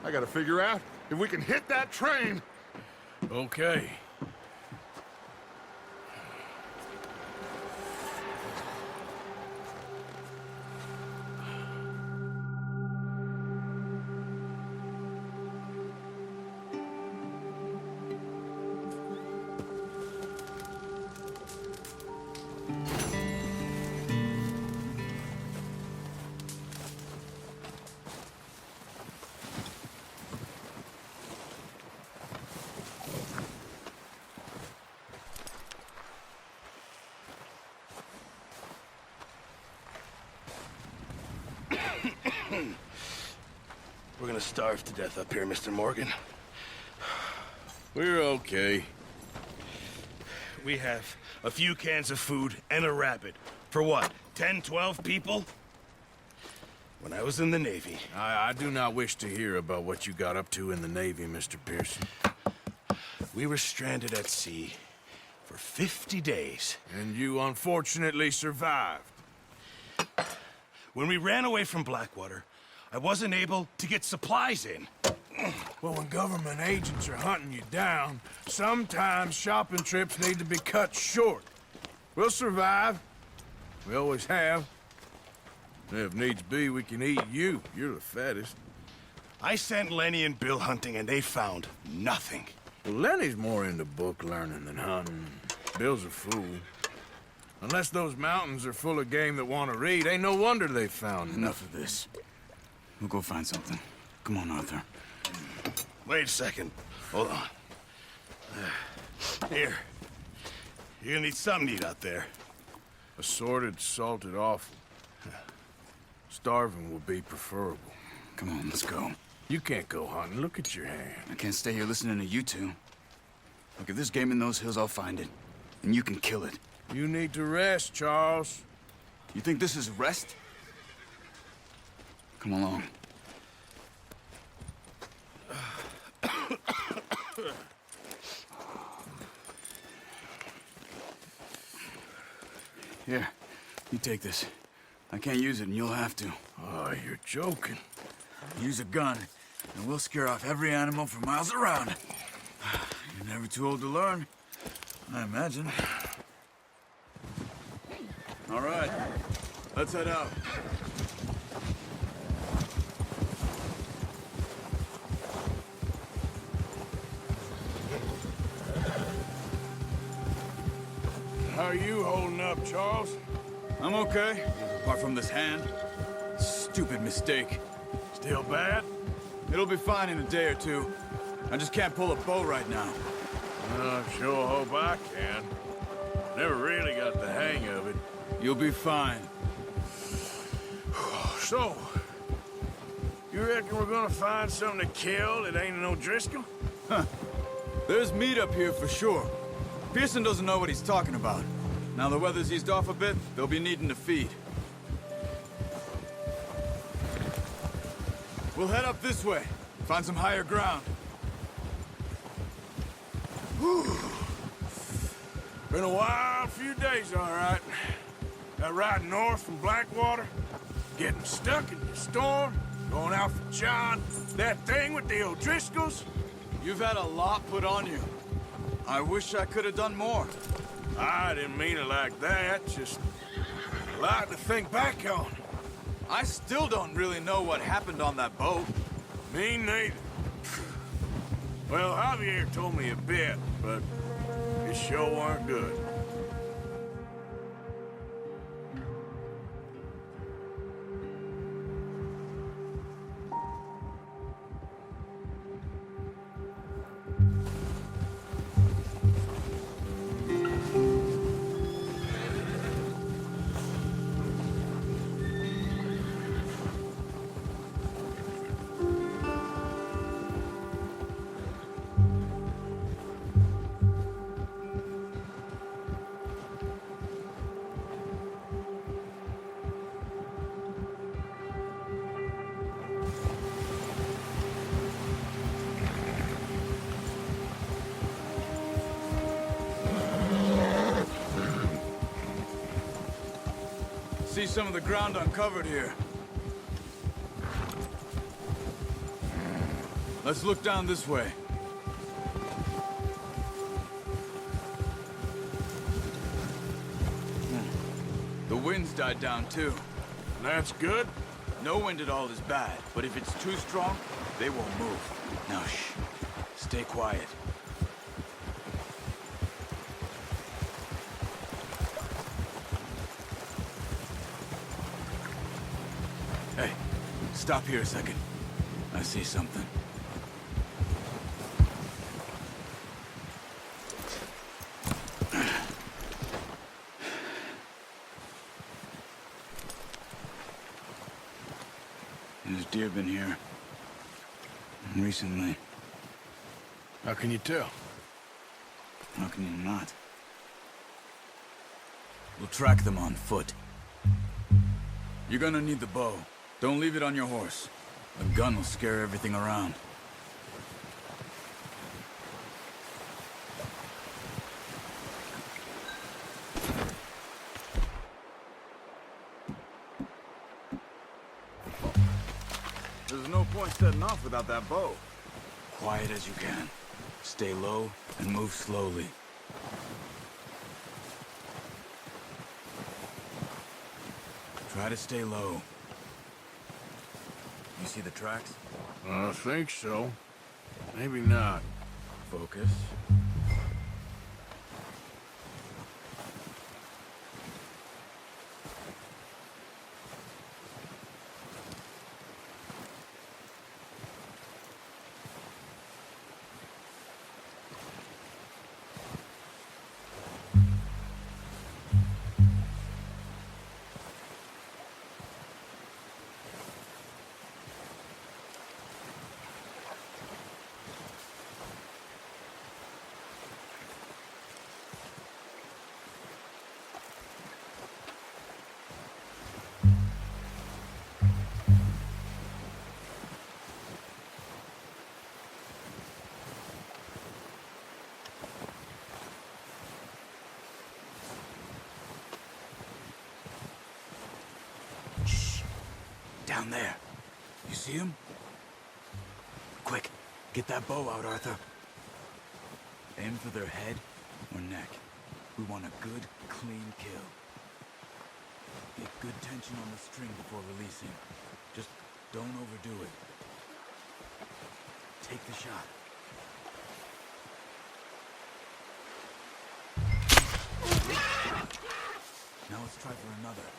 I gotta figure out if we can hit that train. Okay. We're gonna starve to death up here, Mr. Morgan. We're okay. We have a few cans of food and a rabbit. For what, 10, 12 people? When I was in the Navy... I do not wish to hear about what you got up to in the Navy, Mr. Pearson. We were stranded at sea for 50 days. And you unfortunately survived. When we ran away from Blackwater, I wasn't able to get supplies in. Well, when government agents are hunting you down, sometimes shopping trips need to be cut short. We'll survive. We always have. If needs be, we can eat you. You're the fattest. I sent Lenny and Bill hunting, and they found nothing. Well, Lenny's more into book learning than hunting. Bill's a fool. Unless those mountains are full of game that want to read, ain't no wonder they found Enough of this. We'll go find something. Come on, Arthur. Wait a second. Hold on. Here. You're gonna need something to eat out there. Assorted, salted offal. Starving will be preferable. Come on, let's go. You can't go hunting. Look at your hand. I can't stay here listening to you two. Look, if there's game in those hills, I'll find it. And you can kill it. You need to rest, Charles. You think this is rest? Come along. Here, you take this. I can't use it, and you'll have to. Oh, you're joking. Use a gun, and we'll scare off every animal for miles around. You're never too old to learn, I imagine. All right, let's head out. How are you holding up, Charles? I'm okay, apart from this hand. Stupid mistake. Still bad? It'll be fine in a day or two. I just can't pull a bow right now. I sure hope I can. Never really got the hang of it. You'll be fine. So, you reckon we're gonna find something to kill that ain't an O'Driscoll? Huh. There's meat up here for sure. Pearson doesn't know what he's talking about. Now the weather's eased off a bit, they'll be needing to feed. We'll head up this way. Find some higher ground. Whew. Been a wild few days, all right. That ride north from Blackwater, getting stuck in the storm, going out for John, that thing with the O'Driscolls. You've had a lot put on you. I wish I could have done more. I didn't mean it like that, just a lot to think back on. I still don't really know what happened on that boat. Me neither. Well, Javier told me a bit, but it sure weren't good. see some of the ground uncovered here. Let's look down this way. The wind's died down too. That's good. No wind at all is bad, but if it's too strong, they won't move. Now shh. Stay quiet. Hey, stop here a second. I see something. There's deer been here. Recently. How can you tell? How can you not? We'll track them on foot. You're gonna need the bow. Don't leave it on your horse. A gun will scare everything around. There's no point setting off without that bow. Quiet as you can. Stay low and move slowly. Try to stay low. You see the tracks? I think so. Maybe not. Focus. Down there. You see him? Quick, get that bow out, Arthur. Aim for their head or neck. We want a good, clean kill. Get good tension on the string before releasing. Just don't overdo it. Take the shot. Now let's try for another.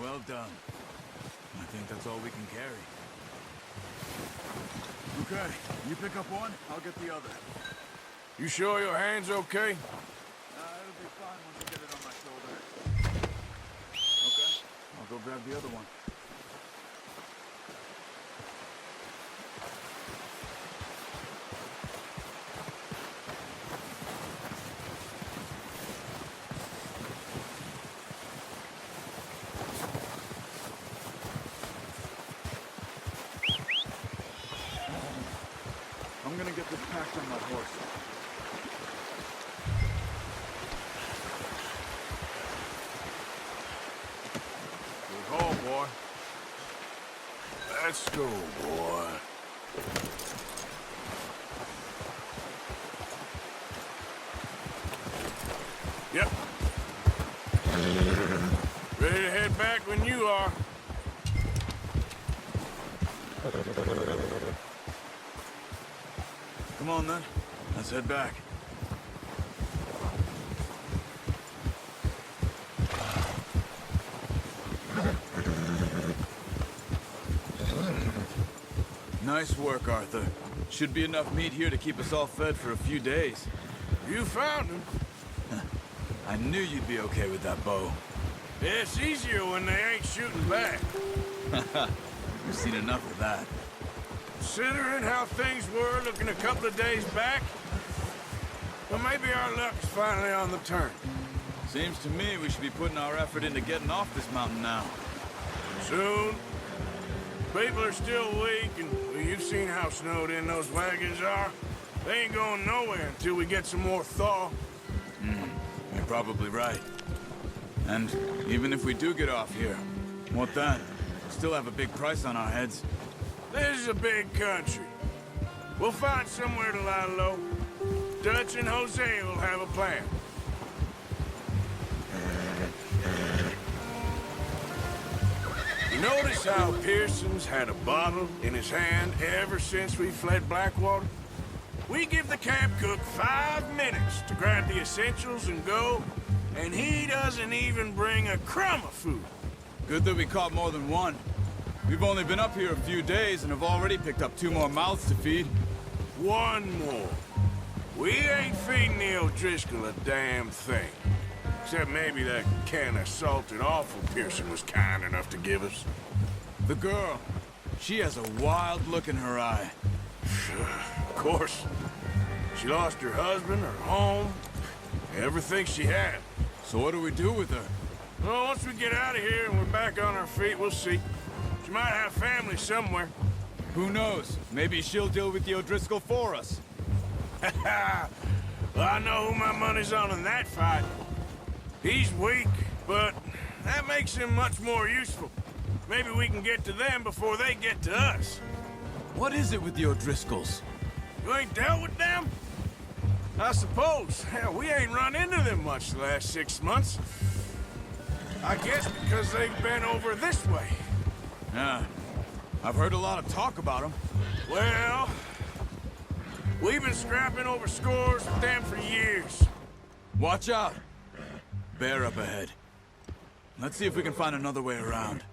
Well done. I think that's all we can carry. Okay, you pick up one, I'll get the other. You sure your hand's okay? It'll be fine once I get it on my shoulder. Okay, I'll go grab the other one. I'm gonna get this packed on my horse. Good haul, boy. Let's go, boy. Yep. Ready to head back when you are. Come on then, let's head back. Nice work, Arthur. Should be enough meat here to keep us all fed for a few days. You found him. I knew you'd be okay with that bow. Yeah, it's easier when they ain't shooting back. We've seen enough of that. Considering how things were looking a couple of days back, well, maybe our luck is finally on the turn. Seems to me we should be putting our effort into getting off this mountain now. Soon. People are still weak, and well, you've seen how snowed in those wagons are. They ain't going nowhere until we get some more thaw. You're probably right. And even if we do get off here, what then? Still have a big price on our heads. This is a big country. We'll find somewhere to lie low. Dutch and Jose will have a plan. You notice how Pearson's had a bottle in his hand ever since we fled Blackwater? We give the camp cook 5 minutes to grab the essentials and go, and he doesn't even bring a crumb of food. Good that we caught more than one. We've only been up here a few days and have already picked up 2 more mouths to feed. 1 more. We ain't feeding the O'Driscoll a damn thing. Except maybe that can of salted offal Pearson was kind enough to give us. The girl, she has a wild look in her eye. Of course. She lost her husband, her home, everything she had. So what do we do with her? Well, once we get out of here and we're back on our feet, we'll see. She might have family somewhere. Who knows? Maybe she'll deal with the O'Driscoll for us. Well, I know who my money's on in that fight. He's weak, but that makes him much more useful. Maybe we can get to them before they get to us. What is it with the O'Driscolls? You ain't dealt with them? I suppose. Hell, we ain't run into them much the last 6 months. I guess because they've been over this way. Yeah, I've heard a lot of talk about them. Well, we've been scrapping over scores with them for years. Watch out! Bear up ahead. Let's see if we can find another way around.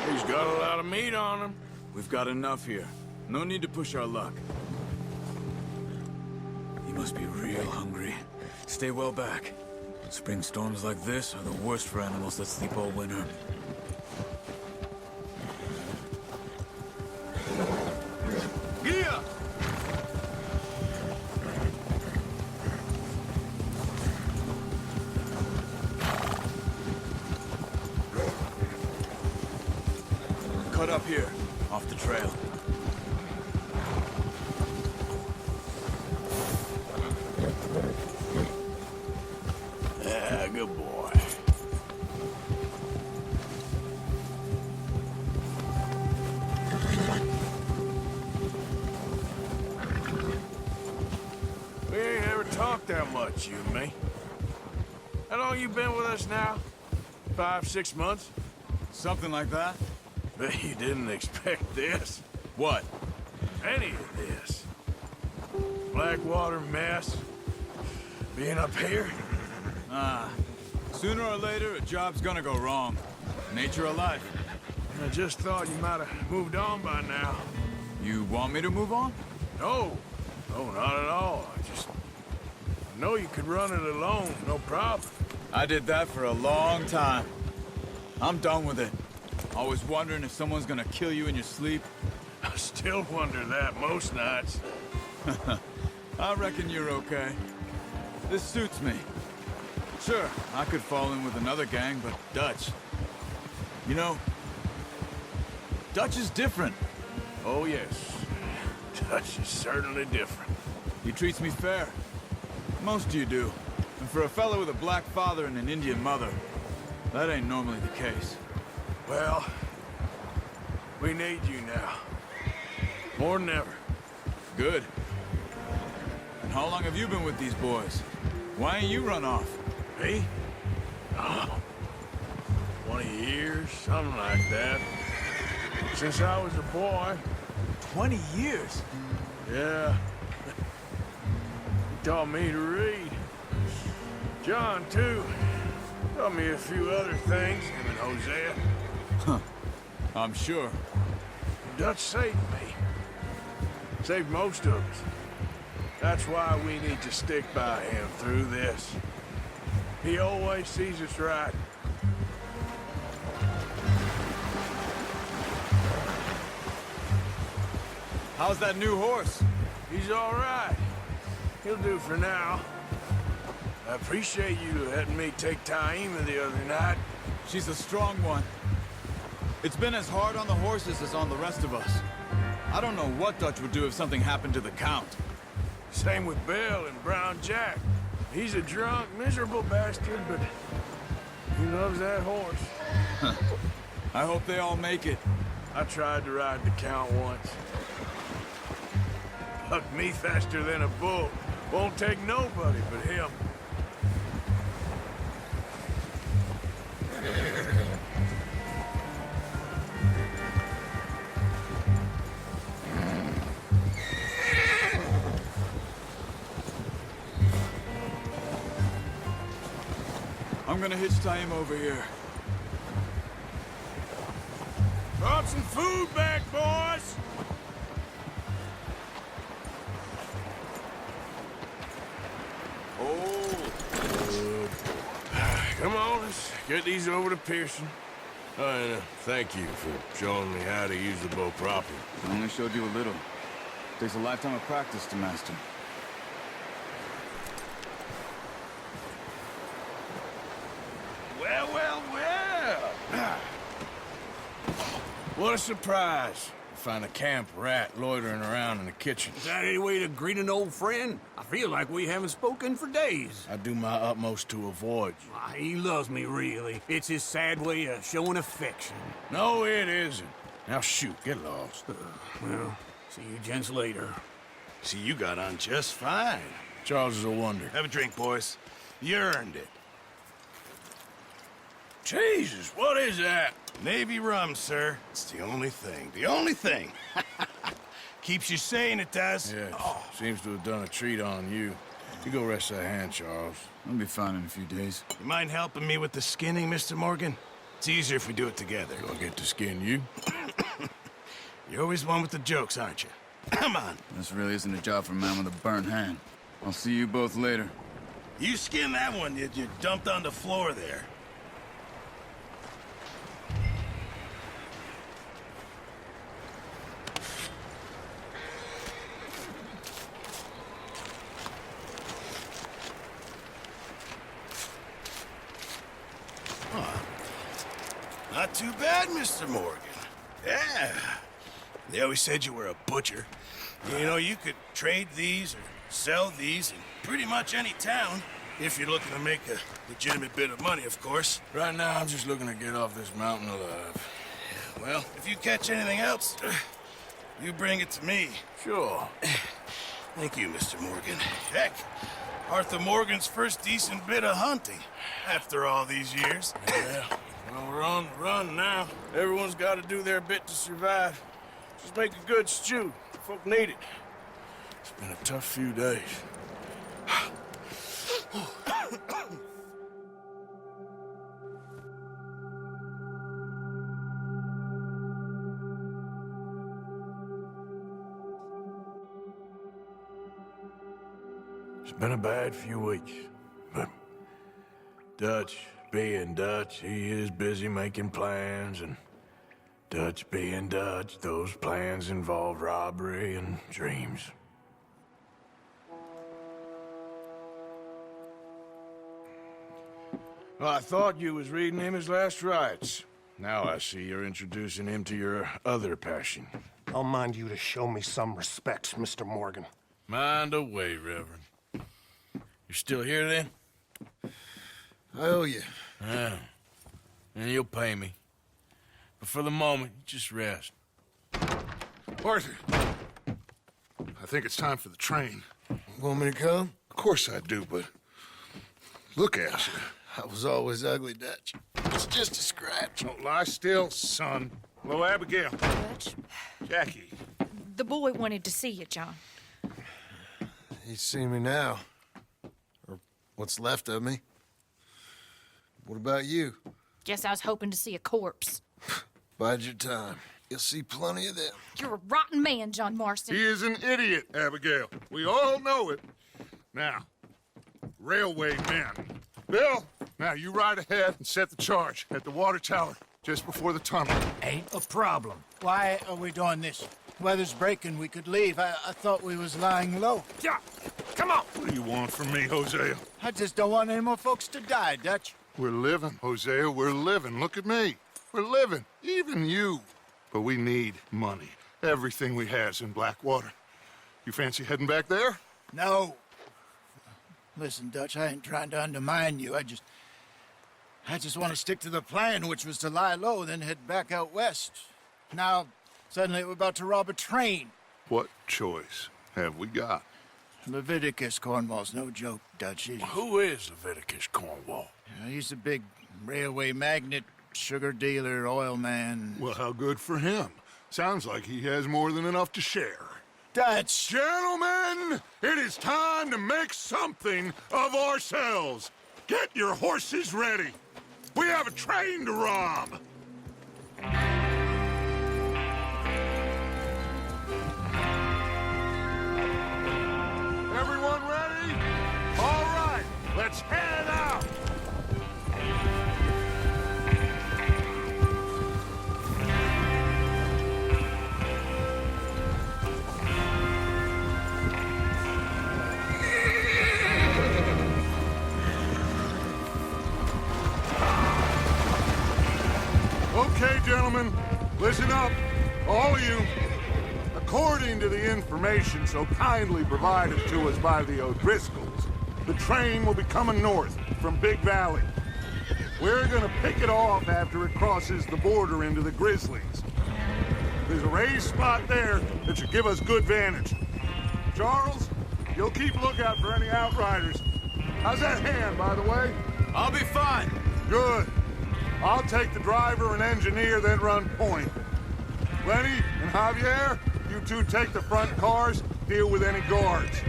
He's got a lot of meat on him. We've got enough here. No need to push our luck. He must be real hungry. Stay well back. Spring storms like this are the worst for animals that sleep all winter. Yeah! Cut up here, off the trail. Yeah, good boy. We ain't ever talked that much, you and me. How long you been with us now? 5, 6 months? Something like that? Bet you didn't expect this. What? Any of this. Blackwater mess. Being up here. Sooner or later, a job's gonna go wrong. Nature of life. I just thought you might have moved on by now. You want me to move on? No. No, not at all. I know you could run it alone, no problem. I did that for a long time. I'm done with it. Always wondering if someone's gonna kill you in your sleep. I still wonder that most nights. I reckon you're okay. This suits me. Sure, I could fall in with another gang, but Dutch... You know, Dutch is different. Oh, yes. Dutch is certainly different. He treats me fair. Most of you do. And for a fellow with a black father and an Indian mother, that ain't normally the case. Well, we need you now. More than ever. Good. And how long have you been with these boys? Why ain't you run off? Me? Oh, 20 years, something like that. Since I was a boy. 20 years? Yeah. He taught me to read. John, too. Taught me a few other things, him and Hosea. I'm sure. Dutch saved me. Saved most of us. That's why we need to stick by him through this. He always sees us right. How's that new horse? He's all right. He'll do for now. I appreciate you letting me take Taima the other night. She's a strong one. It's been as hard on the horses as on the rest of us. I don't know what Dutch would do if something happened to the Count. Same with Bill and Brown Jack. He's a drunk, miserable bastard, but he loves that horse. I hope they all make it. I tried to ride the Count once. Bucked me faster than a bull. Won't take nobody but him. I'm gonna hitch Taima over here. Brought some food back, boys! Oh. Come on, let's get these over to Pearson. Oh, and thank you for showing me how to use the bow properly. I only showed you a little. Takes a lifetime of practice to master. Well, well, well! What a surprise. Find a camp rat loitering around in the kitchen. Is that any way to greet an old friend? I feel like we haven't spoken for days. I do my utmost to avoid you. He loves me, really. It's his sad way of showing affection. No, it isn't. Now shoot, get lost. Well, see you gents later. See, you got on just fine. Charles is a wonder. Have a drink, boys. You earned it. Jesus, what is that? Navy rum, sir. It's the only thing. The only thing. Keeps you sane, it does. Yeah, seems to have done a treat on you. You go rest that hand, Charles. I'll be fine in a few days. You mind helping me with the skinning, Mr. Morgan? It's easier if we do it together. I'll get to skin you. You're always one with the jokes, aren't you? Come on. This really isn't a job for a man with a burnt hand. I'll see you both later. You skinned that one that you dumped on the floor there. Not too bad, Mr. Morgan. Yeah. They always said you were a butcher. You know, you could trade these or sell these in pretty much any town, if you're looking to make a legitimate bit of money, of course. Right now, I'm just looking to get off this mountain alive. Well, if you catch anything else, you bring it to me. Sure. Thank you, Mr. Morgan. Heck, Arthur Morgan's first decent bit of hunting after all these years. Yeah. Well, we're on the run now. Everyone's got to do their bit to survive. Just make a good stew. Folk need it. It's been a tough few days. It's been a bad few weeks, but Dutch being Dutch, he is busy making plans, and Dutch being Dutch, those plans involve robbery and dreams. Well, I thought you was reading him his last rites. Now I see you're introducing him to your other passion. I'll mind you to show me some respect, Mr. Morgan. Mind away, Reverend. You're still here, then? I owe you. Yeah. And you'll pay me. But for the moment, just rest. Arthur, I think it's time for the train. Want me to come? Of course I do, but look at you. I was always ugly, Dutch. It's just a scratch. Don't lie still, son. Hello, Abigail. Dutch, Jackie. the boy wanted to see you, John. You see me now. Or what's left of me. What about you? Guess I was hoping to see a corpse. Bide your time. You'll see plenty of them. You're a rotten man, John Marston. He is an idiot, Abigail. We all know it. Now, railway men. Bill, now you ride ahead and set the charge at the water tower just before the tunnel. Ain't a problem. Why are we doing this? Weather's breaking. We could leave. I thought we was lying low. Yeah, come on. What do you want from me, Hosea? I just don't want any more folks to die, Dutch. We're living, Hosea. We're living. Look at me. We're living. Even you. But we need money. Everything we has in Blackwater. You fancy heading back there? No. Listen, Dutch, I ain't trying to undermine you. I just want to stick to the plan, which was to lie low, then head back out west. Now, suddenly we're about to rob a train. What choice have we got? Leviticus Cornwall's no joke, Dutch. Who is Leviticus Cornwall? He's a big railway magnate, sugar dealer, oil man. Well, how good for him. Sounds like he has more than enough to share. Dutch! Gentlemen, it is time to make something of ourselves. Get your horses ready. We have a train to rob. Everyone ready? All right, let's head out. Okay, gentlemen, listen up, all of you. According to the information so kindly provided to us by the O'Driscolls, the train will be coming north from Big Valley. We're gonna pick it off after it crosses the border into the Grizzlies. There's a raised spot there that should give us good vantage. Charles, you'll keep lookout for any outriders. How's that hand, by the way? I'll be fine. Good. I'll take the driver and engineer, then run point. Lenny and Javier, you two take the front cars, deal with any guards.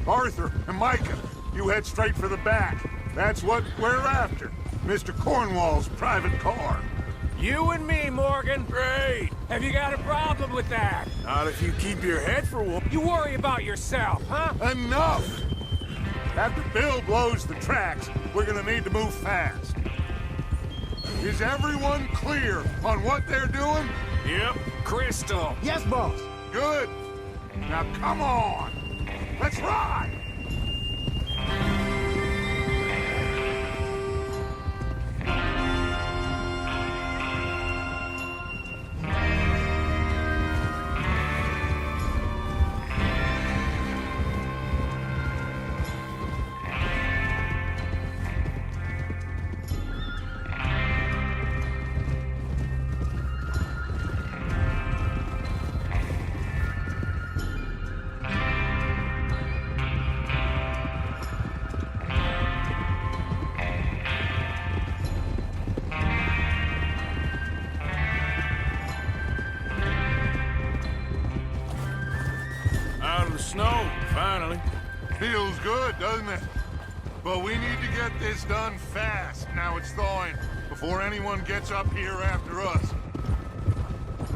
Arthur and Micah, you head straight for the back. That's what we're after. Mr. Cornwall's private car. You and me, Morgan. Great. Have you got a problem with that? Not if you keep your head for one. You worry about yourself, huh? Enough! After Bill blows the tracks, we're gonna need to move fast. Is everyone clear on what they're doing? Yep, crystal. Yes, boss. Good. Now come on. Let's ride. Out of the snow, finally. Feels good, doesn't it? But we need to get this done fast. Now it's thawing, before anyone gets up here after us.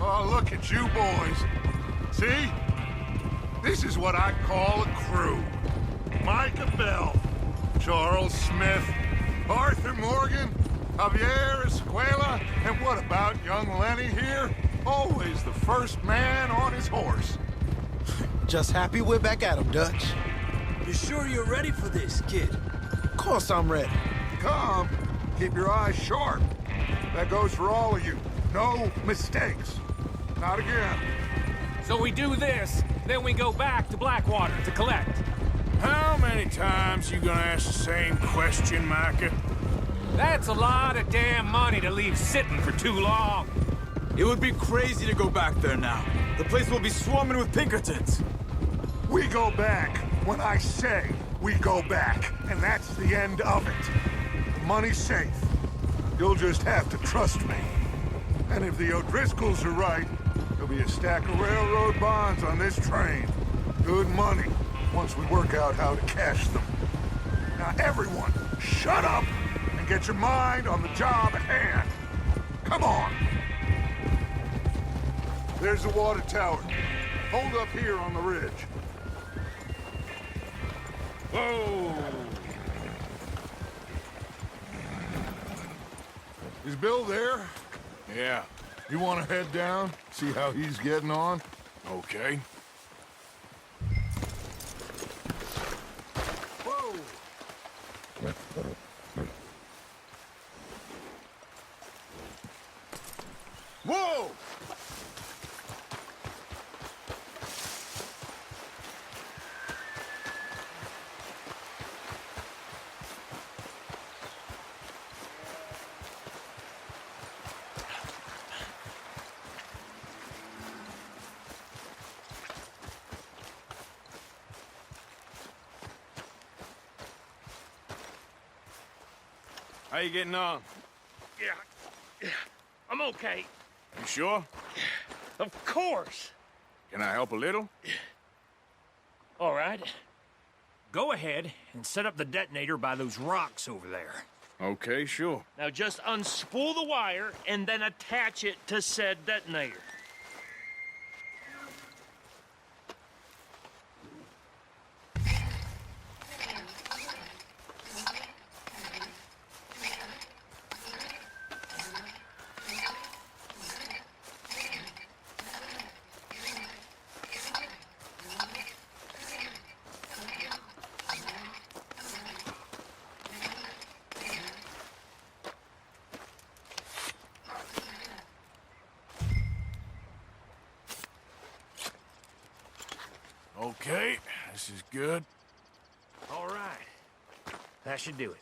Oh, look at you boys. See? This is what I call a crew. Micah Bell, Charles Smith, Arthur Morgan, Javier Escuela, and what about young Lenny here? Always the first man on his horse. Just happy we're back at 'em, Dutch. You sure you're ready for this, kid? Of course I'm ready. Come, keep your eyes sharp. That goes for all of you. No mistakes. Not again. So we do this, then we go back to Blackwater to collect. How many times you gonna ask the same question, Micah? That's a lot of damn money to leave sitting for too long. It would be crazy to go back there now. The place will be swarming with Pinkertons. We go back when I say we go back, and that's the end of it. The money's safe. You'll just have to trust me. And if the O'Driscolls are right, there'll be a stack of railroad bonds on this train. Good money, once we work out how to cash them. Now everyone, shut up and get your mind on the job at hand. Come on. There's the water tower. Hold up here on the ridge. Whoa! Is Bill there? Yeah. You want to head down, see how he's getting on? Okay. Whoa! Whoa! How you getting on? Yeah, I'm okay. You sure? Of course. Can I help a little? All right. Go ahead and set up the detonator by those rocks over there. Okay, sure. Now just unspool the wire and then attach it to said detonator. Okay, this is good. All right. That should do it.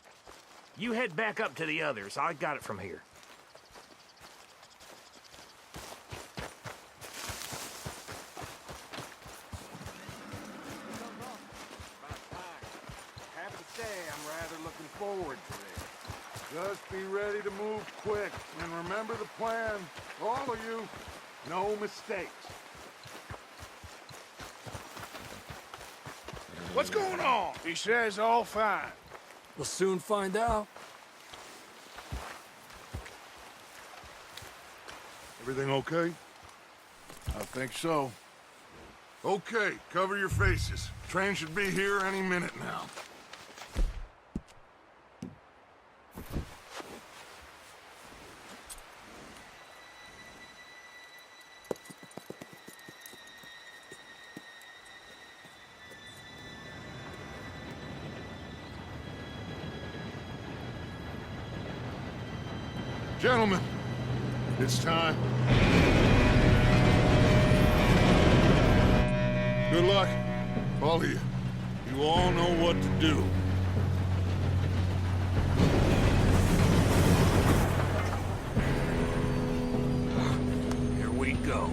You head back up to the others. I got it from here. Have to say, I'm rather looking forward to this. Just be ready to move quick, and remember the plan. All of you, no mistakes. What's going on? He says all fine. We'll soon find out. Everything okay? I think so. Okay, cover your faces. Train should be here any minute now. Gentlemen, it's time. Good luck, all of you. You all know what to do. Here we go.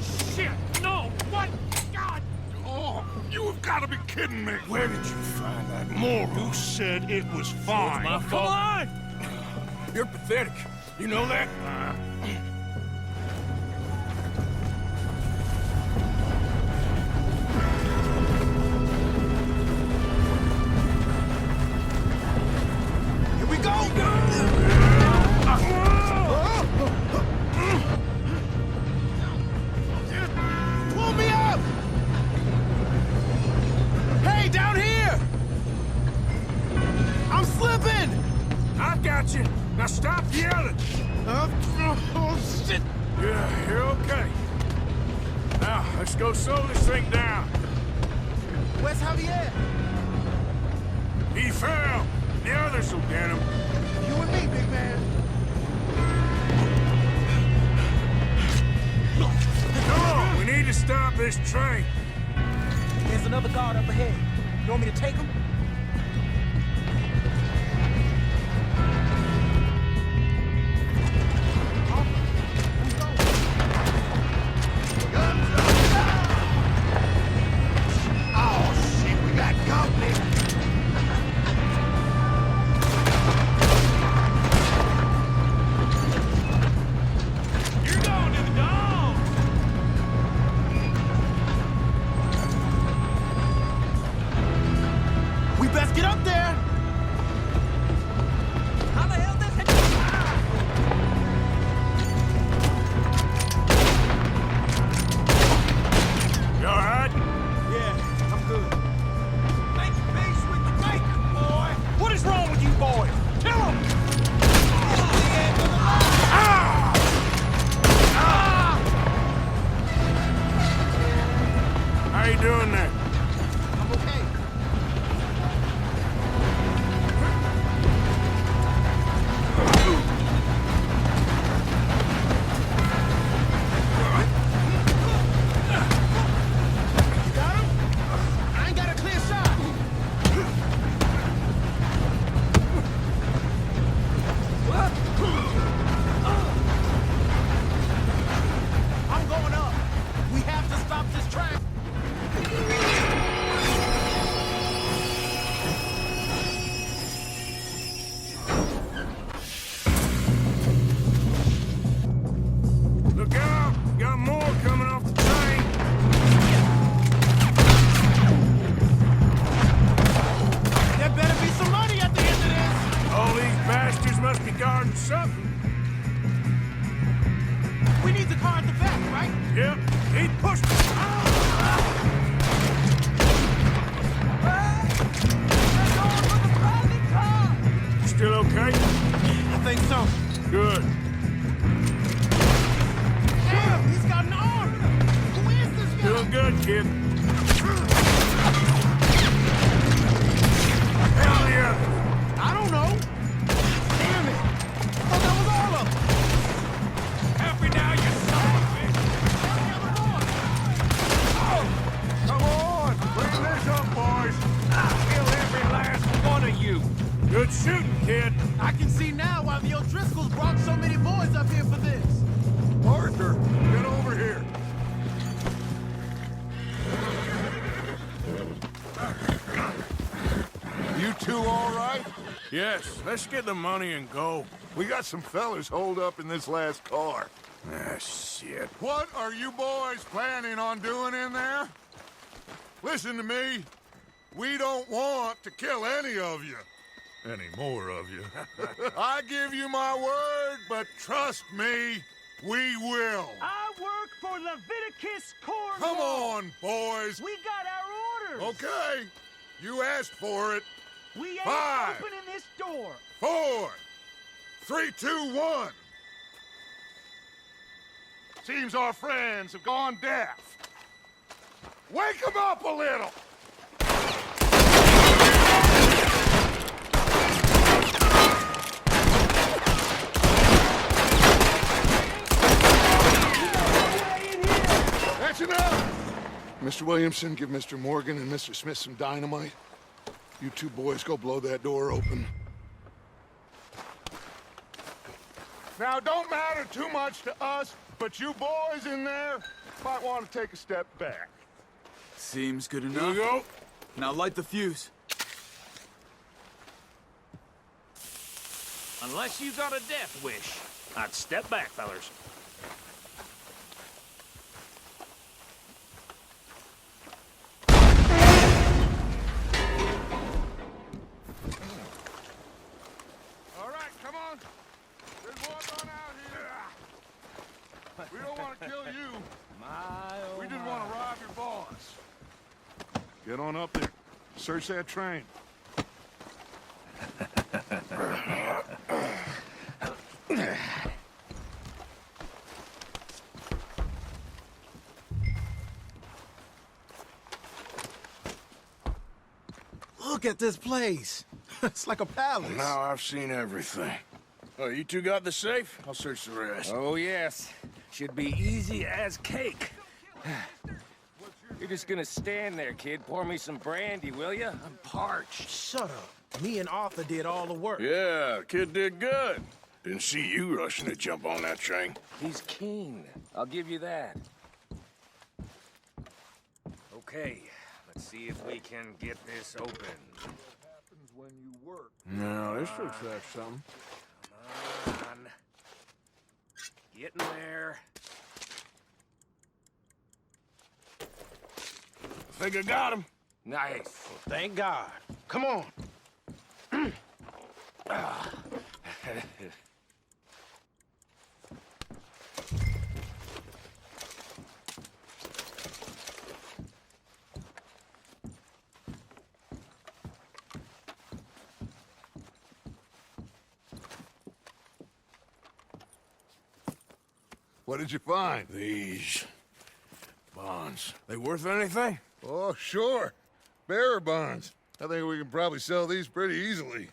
Shit! No! What? God! Oh, you have got to be kidding me. Where did you find that moron? Who said it was fine? My fault. Come on! You're pathetic. You know that? Here we go! Pull me up! Hey, down here! I'm slipping! I got you. Now stop yelling. Oh, shit! Yeah, you're okay. Now, let's go slow this thing down. Where's Javier? He fell. The others will get him. You and me, big man. Come on, we need to stop this train. There's another guard up ahead. You want me to take him? Oh, shit, we got company. You're going to the dog! We best get up there. How the hell this hit? something. We need the car at the back, right? Yep, keep pushing. Still okay? I think so. Good. Damn, he's got an arm! Who is this guy? Doing good, kid. Hell the others? I don't know. Damn it. I thought that was all of them. Help me now, you son of a bitch! Come on, bring this up, boys. I'll kill every last one of you. Good shooting, kid. I can see now why the O'Driscolls brought so many boys up here for this. Arthur, get over here. You two all right? Yes, let's get the money and go. We got some fellas holed up in this last car. Ah, shit. What are you boys planning on doing in there? Listen to me. We don't want to kill any of you. Any more of you. I give you my word, but trust me, we will. I work for Leviticus Corps. Come on, boys. We got our orders. Okay. You asked for it. We ain't 5, opening this door. 4, 3, 2, 1. Seems our friends have gone deaf. Wake them up a little. That's enough! Mr. Williamson, give Mr. Morgan and Mr. Smith some dynamite. You two boys go blow that door open. Now, don't matter too much to us, but you boys in there might want to take a step back. Seems good enough. Here we go. Now light the fuse. Unless you got a death wish, I'd step back, fellers. All right, come on. There's more going out here. We don't want to kill you. We just want to rob your boss. Get on up there. Search that train. Look at this place. It's like a palace. Now I've seen everything. Oh, you two got the safe? I'll search the rest. Oh, yes. Should be easy as cake. You're just gonna stand there, kid. Pour me some brandy, will you? I'm parched. Shut up. Me and Arthur did all the work. Yeah, kid did good. Didn't see you rushing to jump on that train. He's keen. I'll give you that. Okay, let's see if we can get this open. When you work. No, this looks like something. Come on. Get in there. Think I got him. Nice. Thank God. Come on. What did you find? These bonds. They worth anything? Oh, sure. Bearer bonds. I think we can probably sell these pretty easily.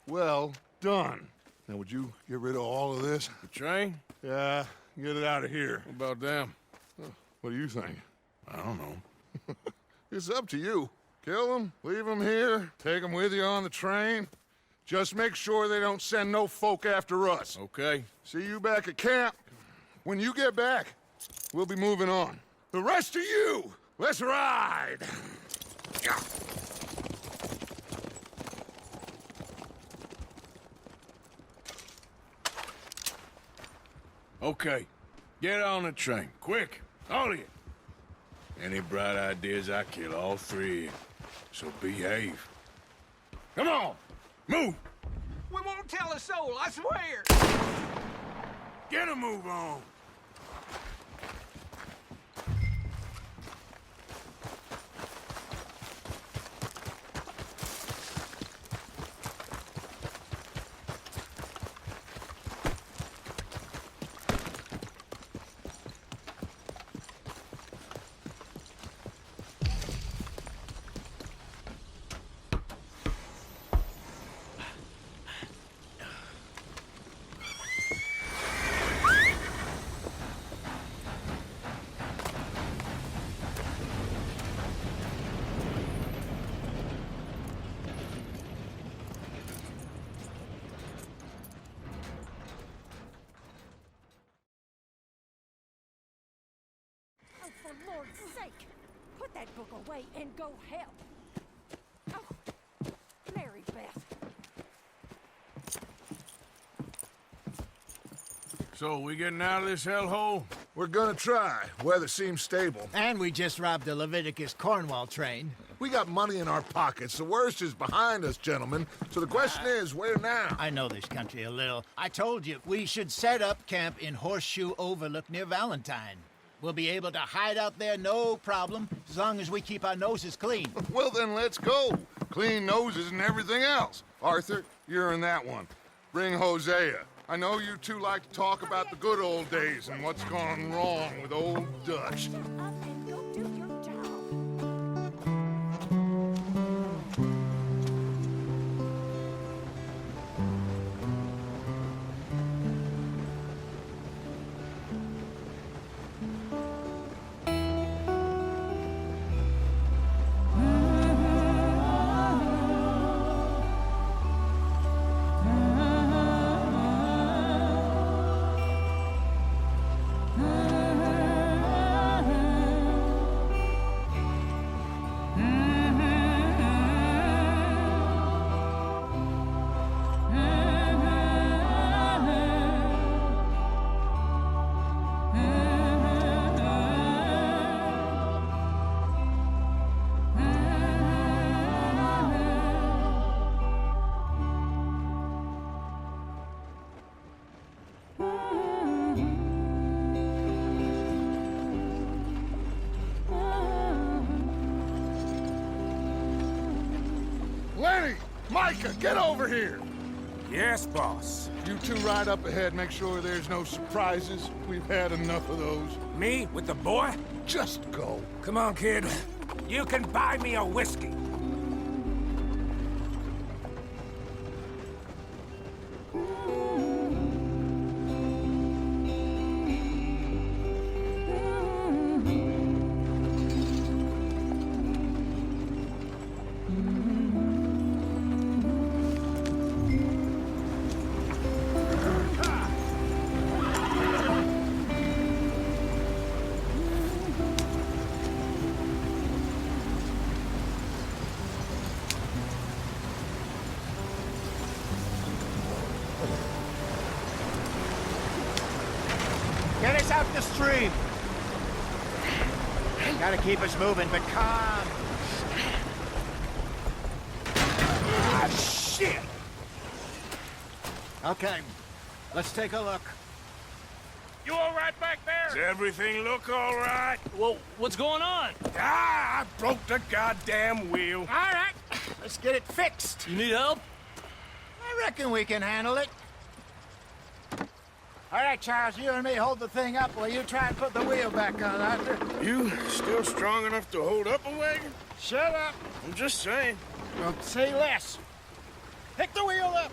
Well done. Now, would you get rid of all of this? The train? Yeah, get it out of here. What about them? What do you think? I don't know. It's up to you. Kill them, leave them here, take them with you on the train. Just make sure they don't send no folk after us. Okay. See you back at camp. When you get back, we'll be moving on. The rest of you, let's ride! Okay. Get on the train. Quick. All of you. Any bright ideas, I kill all three of you. So behave. Come on. Move. We won't tell a soul, I swear! Get a move on. Oh, for Lord's sake! Put that book away and go help! Oh, Mary Beth. So, we getting out of this hellhole? We're gonna try. Weather seems stable. And we just robbed the Leviticus Cornwall train. We got money in our pockets. The worst is behind us, gentlemen. So the question is, where now? I know this country a little. I told you, we should set up camp in Horseshoe Overlook near Valentine. We'll be able to hide out there, no problem, as long as we keep our noses clean. Well, then let's go. Clean noses and everything else. Arthur, you're in that one. Bring Hosea. I know you two like to talk about the good old days and what's gone wrong with old Dutch. Shut up and go do your job. Lenny! Micah, get over here! Yes, boss. You two ride up ahead, make sure there's no surprises. We've had enough of those. Me with the boy? Just go. Come on, kid. You can buy me a whiskey. Get us out the stream! Gotta keep us moving, but calm. Ah, shit! Okay, let's take a look. You all right back there? Does everything look all right? Well, what's going on? Ah, I broke the goddamn wheel. All right, let's get it fixed. You need help? I reckon we can handle it. All right, Charles, you and me hold the thing up while you try and put the wheel back on, Arthur. You still strong enough to hold up a wagon? Shut up. I'm just saying. Well, say less. Pick the wheel up.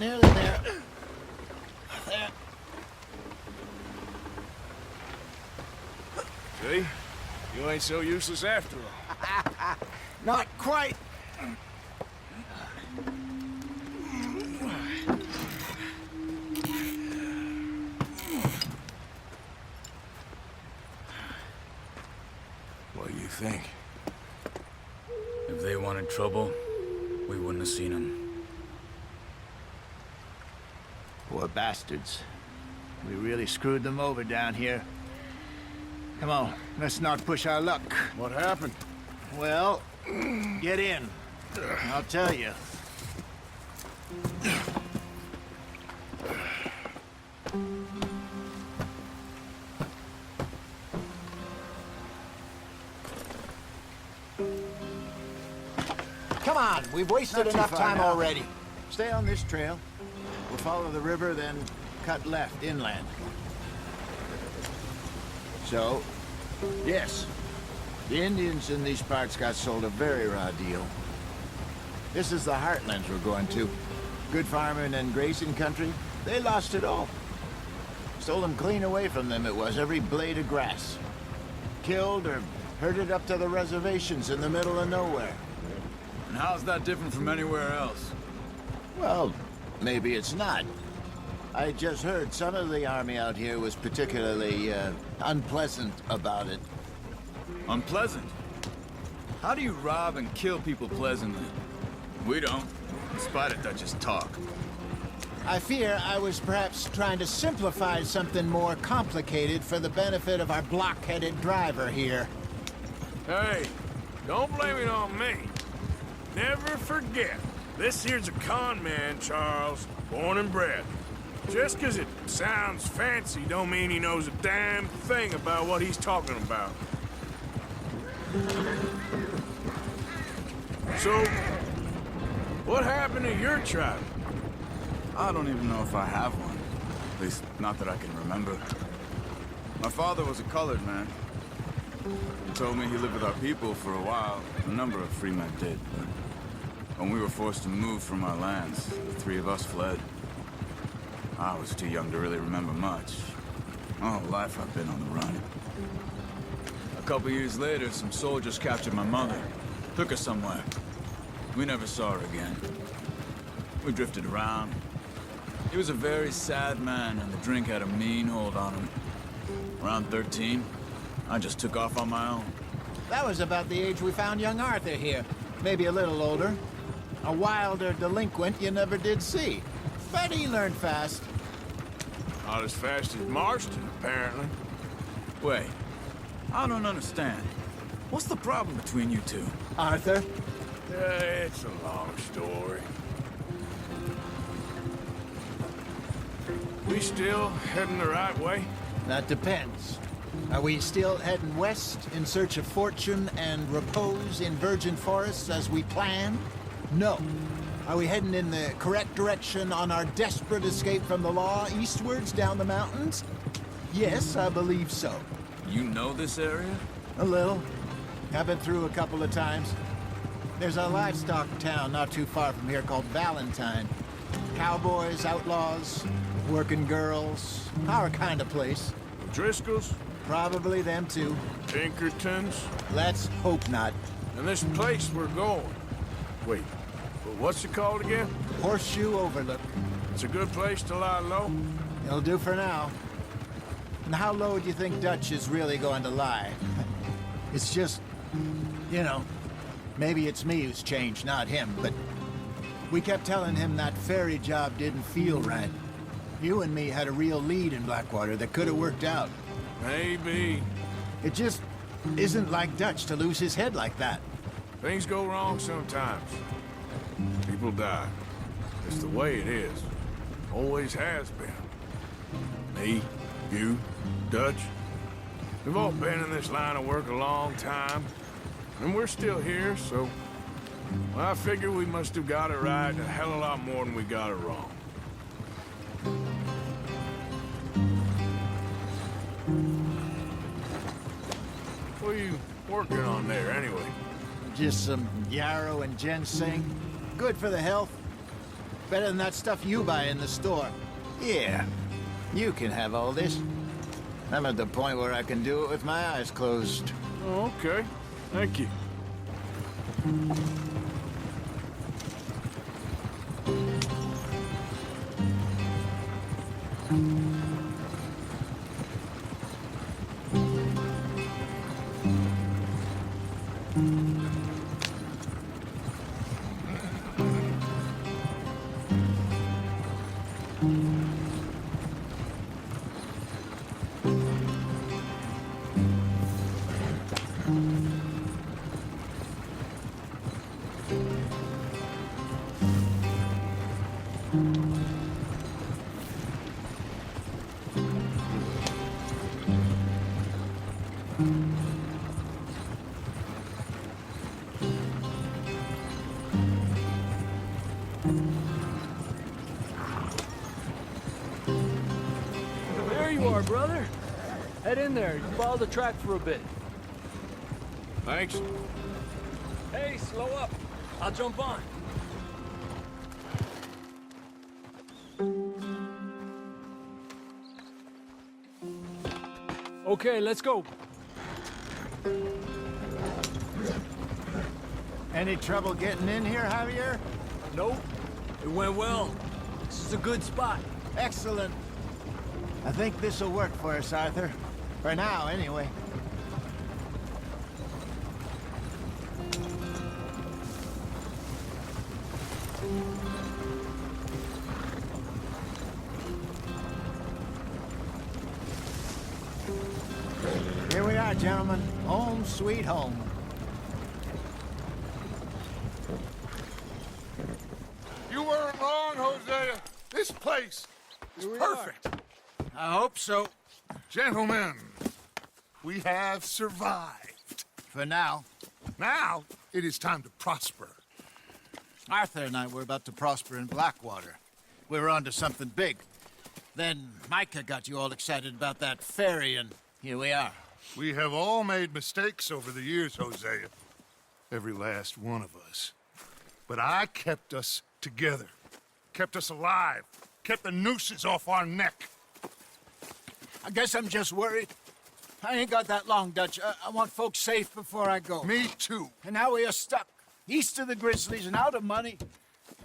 Nearly there. There. See? You ain't so useless after all. Not quite. What do you think? If they wanted trouble, we wouldn't have seen them. Poor bastards. We really screwed them over down here. Come on, let's not push our luck. What happened? Well, get in. I'll tell you. Come on, we've wasted Not too enough far time now. already. Stay on this trail. We'll follow the river, then cut left inland. So, yes, the Indians in these parts got sold a very raw deal. This is the heartlands we're going to. Good farming and grazing country. They lost it all. Stole them clean away from them, it was, every blade of grass. Killed or herded up to the reservations in the middle of nowhere. And how's that different from anywhere else? Well, maybe it's not. I just heard some of the army out here was particularly, unpleasant about it. Unpleasant? How do you rob and kill people pleasantly? We don't, in spite of Dutch's talk. I fear I was perhaps trying to simplify something more complicated for the benefit of our block-headed driver here. Hey, don't blame it on me. Never forget, this here's a con man, Charles, born and bred. Just 'cause it sounds fancy don't mean he knows a damn thing about what he's talking about. So, what happened to your tribe? I don't even know if I have one. At least, not that I can remember. My father was a colored man. He told me he lived with our people for a while. A number of free men did, but when we were forced to move from our lands, the three of us fled. I was too young to really remember much. My whole life I've been on the run. A couple years later, some soldiers captured my mother. Took her somewhere. We never saw her again. We drifted around. He was a very sad man, and the drink had a mean hold on him. Around 13, I just took off on my own. That was about the age we found young Arthur here. Maybe a little older. A wilder delinquent you never did see. But he learned fast. Not as fast as Marston, apparently. Wait, I don't understand. What's the problem between you two? Arthur? It's a long story. We still heading the right way? That depends. Are we still heading west in search of fortune and repose in virgin forests as we planned? No. Are we heading in the correct direction on our desperate escape from the law eastwards down the mountains? Yes, I believe so. You know this area? A little. I've been through a couple of times. There's a livestock town not too far from here called Valentine. Cowboys, outlaws, working girls, our kind of place. Driscoll's? Probably them too. Pinkertons? Let's hope not. And this place we're going. Wait, but what's it called again? Horseshoe Overlook. It's a good place to lie low? It'll do for now. And how low do you think Dutch is really going to lie? It's just, you know, maybe it's me who's changed, not him, but we kept telling him that ferry job didn't feel right. You and me had a real lead in Blackwater that could have worked out. Maybe. It just isn't like Dutch to lose his head like that. Things go wrong sometimes. People die. It's the way it is. Always has been. Me, you, Dutch. We've all been in this line of work a long time. And we're still here, so... Well, I figure we must have got it right a hell of a lot more than we got it wrong. What are you working on there, anyway? Just some yarrow and ginseng. Good for the health. Better than that stuff you buy in the store. Yeah, you can have all this. I'm at the point where I can do it with my eyes closed. Oh, okay. Thank you. brother. Head in there. You follow the track for a bit. Thanks. Hey, slow up. I'll jump on. Okay, let's go. Any trouble getting in here, Javier? Nope. It went well. This is a good spot. Excellent. I think this'll work for us, Arthur. For now, anyway. Here we are, gentlemen. Home sweet home. You weren't wrong, Hosea. This place is perfect. I hope so. Gentlemen, we have survived. For now. Now, it is time to prosper. Arthur and I were about to prosper in Blackwater. We were onto something big. Then Micah got you all excited about that ferry, and here we are. We have all made mistakes over the years, Hosea. Every last one of us. But I kept us together. Kept us alive. Kept the nooses off our neck. I guess I'm just worried. I ain't got that long, Dutch. I want folks safe before I go. Me too. And now we are stuck, east of the Grizzlies and out of money,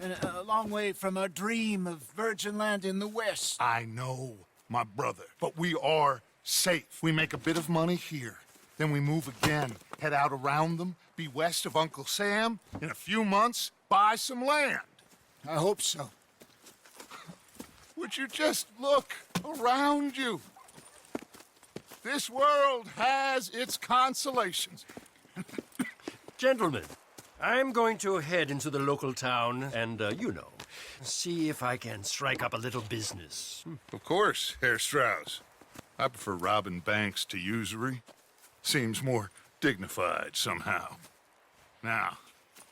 and a long way from our dream of virgin land in the west. I know, my brother, but we are safe. We make a bit of money here, then we move again, head out around them, be west of Uncle Sam, in a few months, buy some land. I hope so. Would you just look around you? This world has its consolations. Gentlemen, I'm going to head into the local town and, see if I can strike up a little business. Of course, Herr Strauss. I prefer robbing banks to usury. Seems more dignified somehow. Now,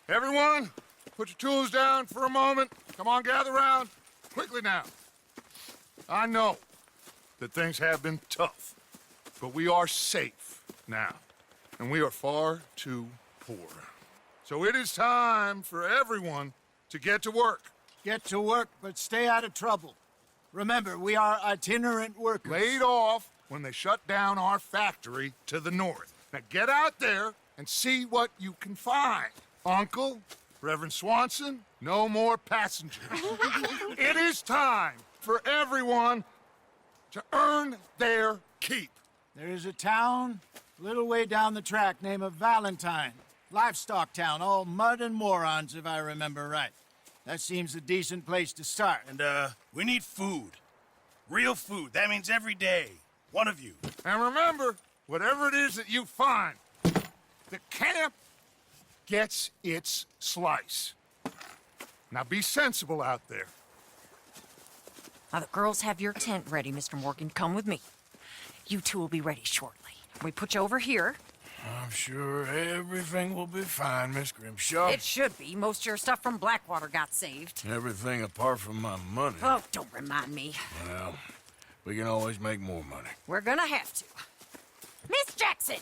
everyone, put your tools down for a moment. Come on, gather round. Quickly now. I know that things have been tough, but we are safe now, and we are far too poor. So it is time for everyone to get to work. Get to work, but stay out of trouble. Remember, we are itinerant workers. Laid off when they shut down our factory to the north. Now get out there and see what you can find. Uncle, Reverend Swanson, no more passengers. It is time for everyone to earn their keep. There is a town a little way down the track named Valentine. Livestock town, all mud and morons, if I remember right. That seems a decent place to start. And, we need food. Real food. That means every day. One of you. And remember, whatever it is that you find, the camp gets its slice. Now be sensible out there. Now, the girls have your tent ready, Mr. Morgan. Come with me. You two will be ready shortly. We put you over here. I'm sure everything will be fine, Miss Grimshaw. It should be. Most of your stuff from Blackwater got saved. Everything apart from my money. Oh, don't remind me. Well, we can always make more money. We're gonna have to. Miss Jackson!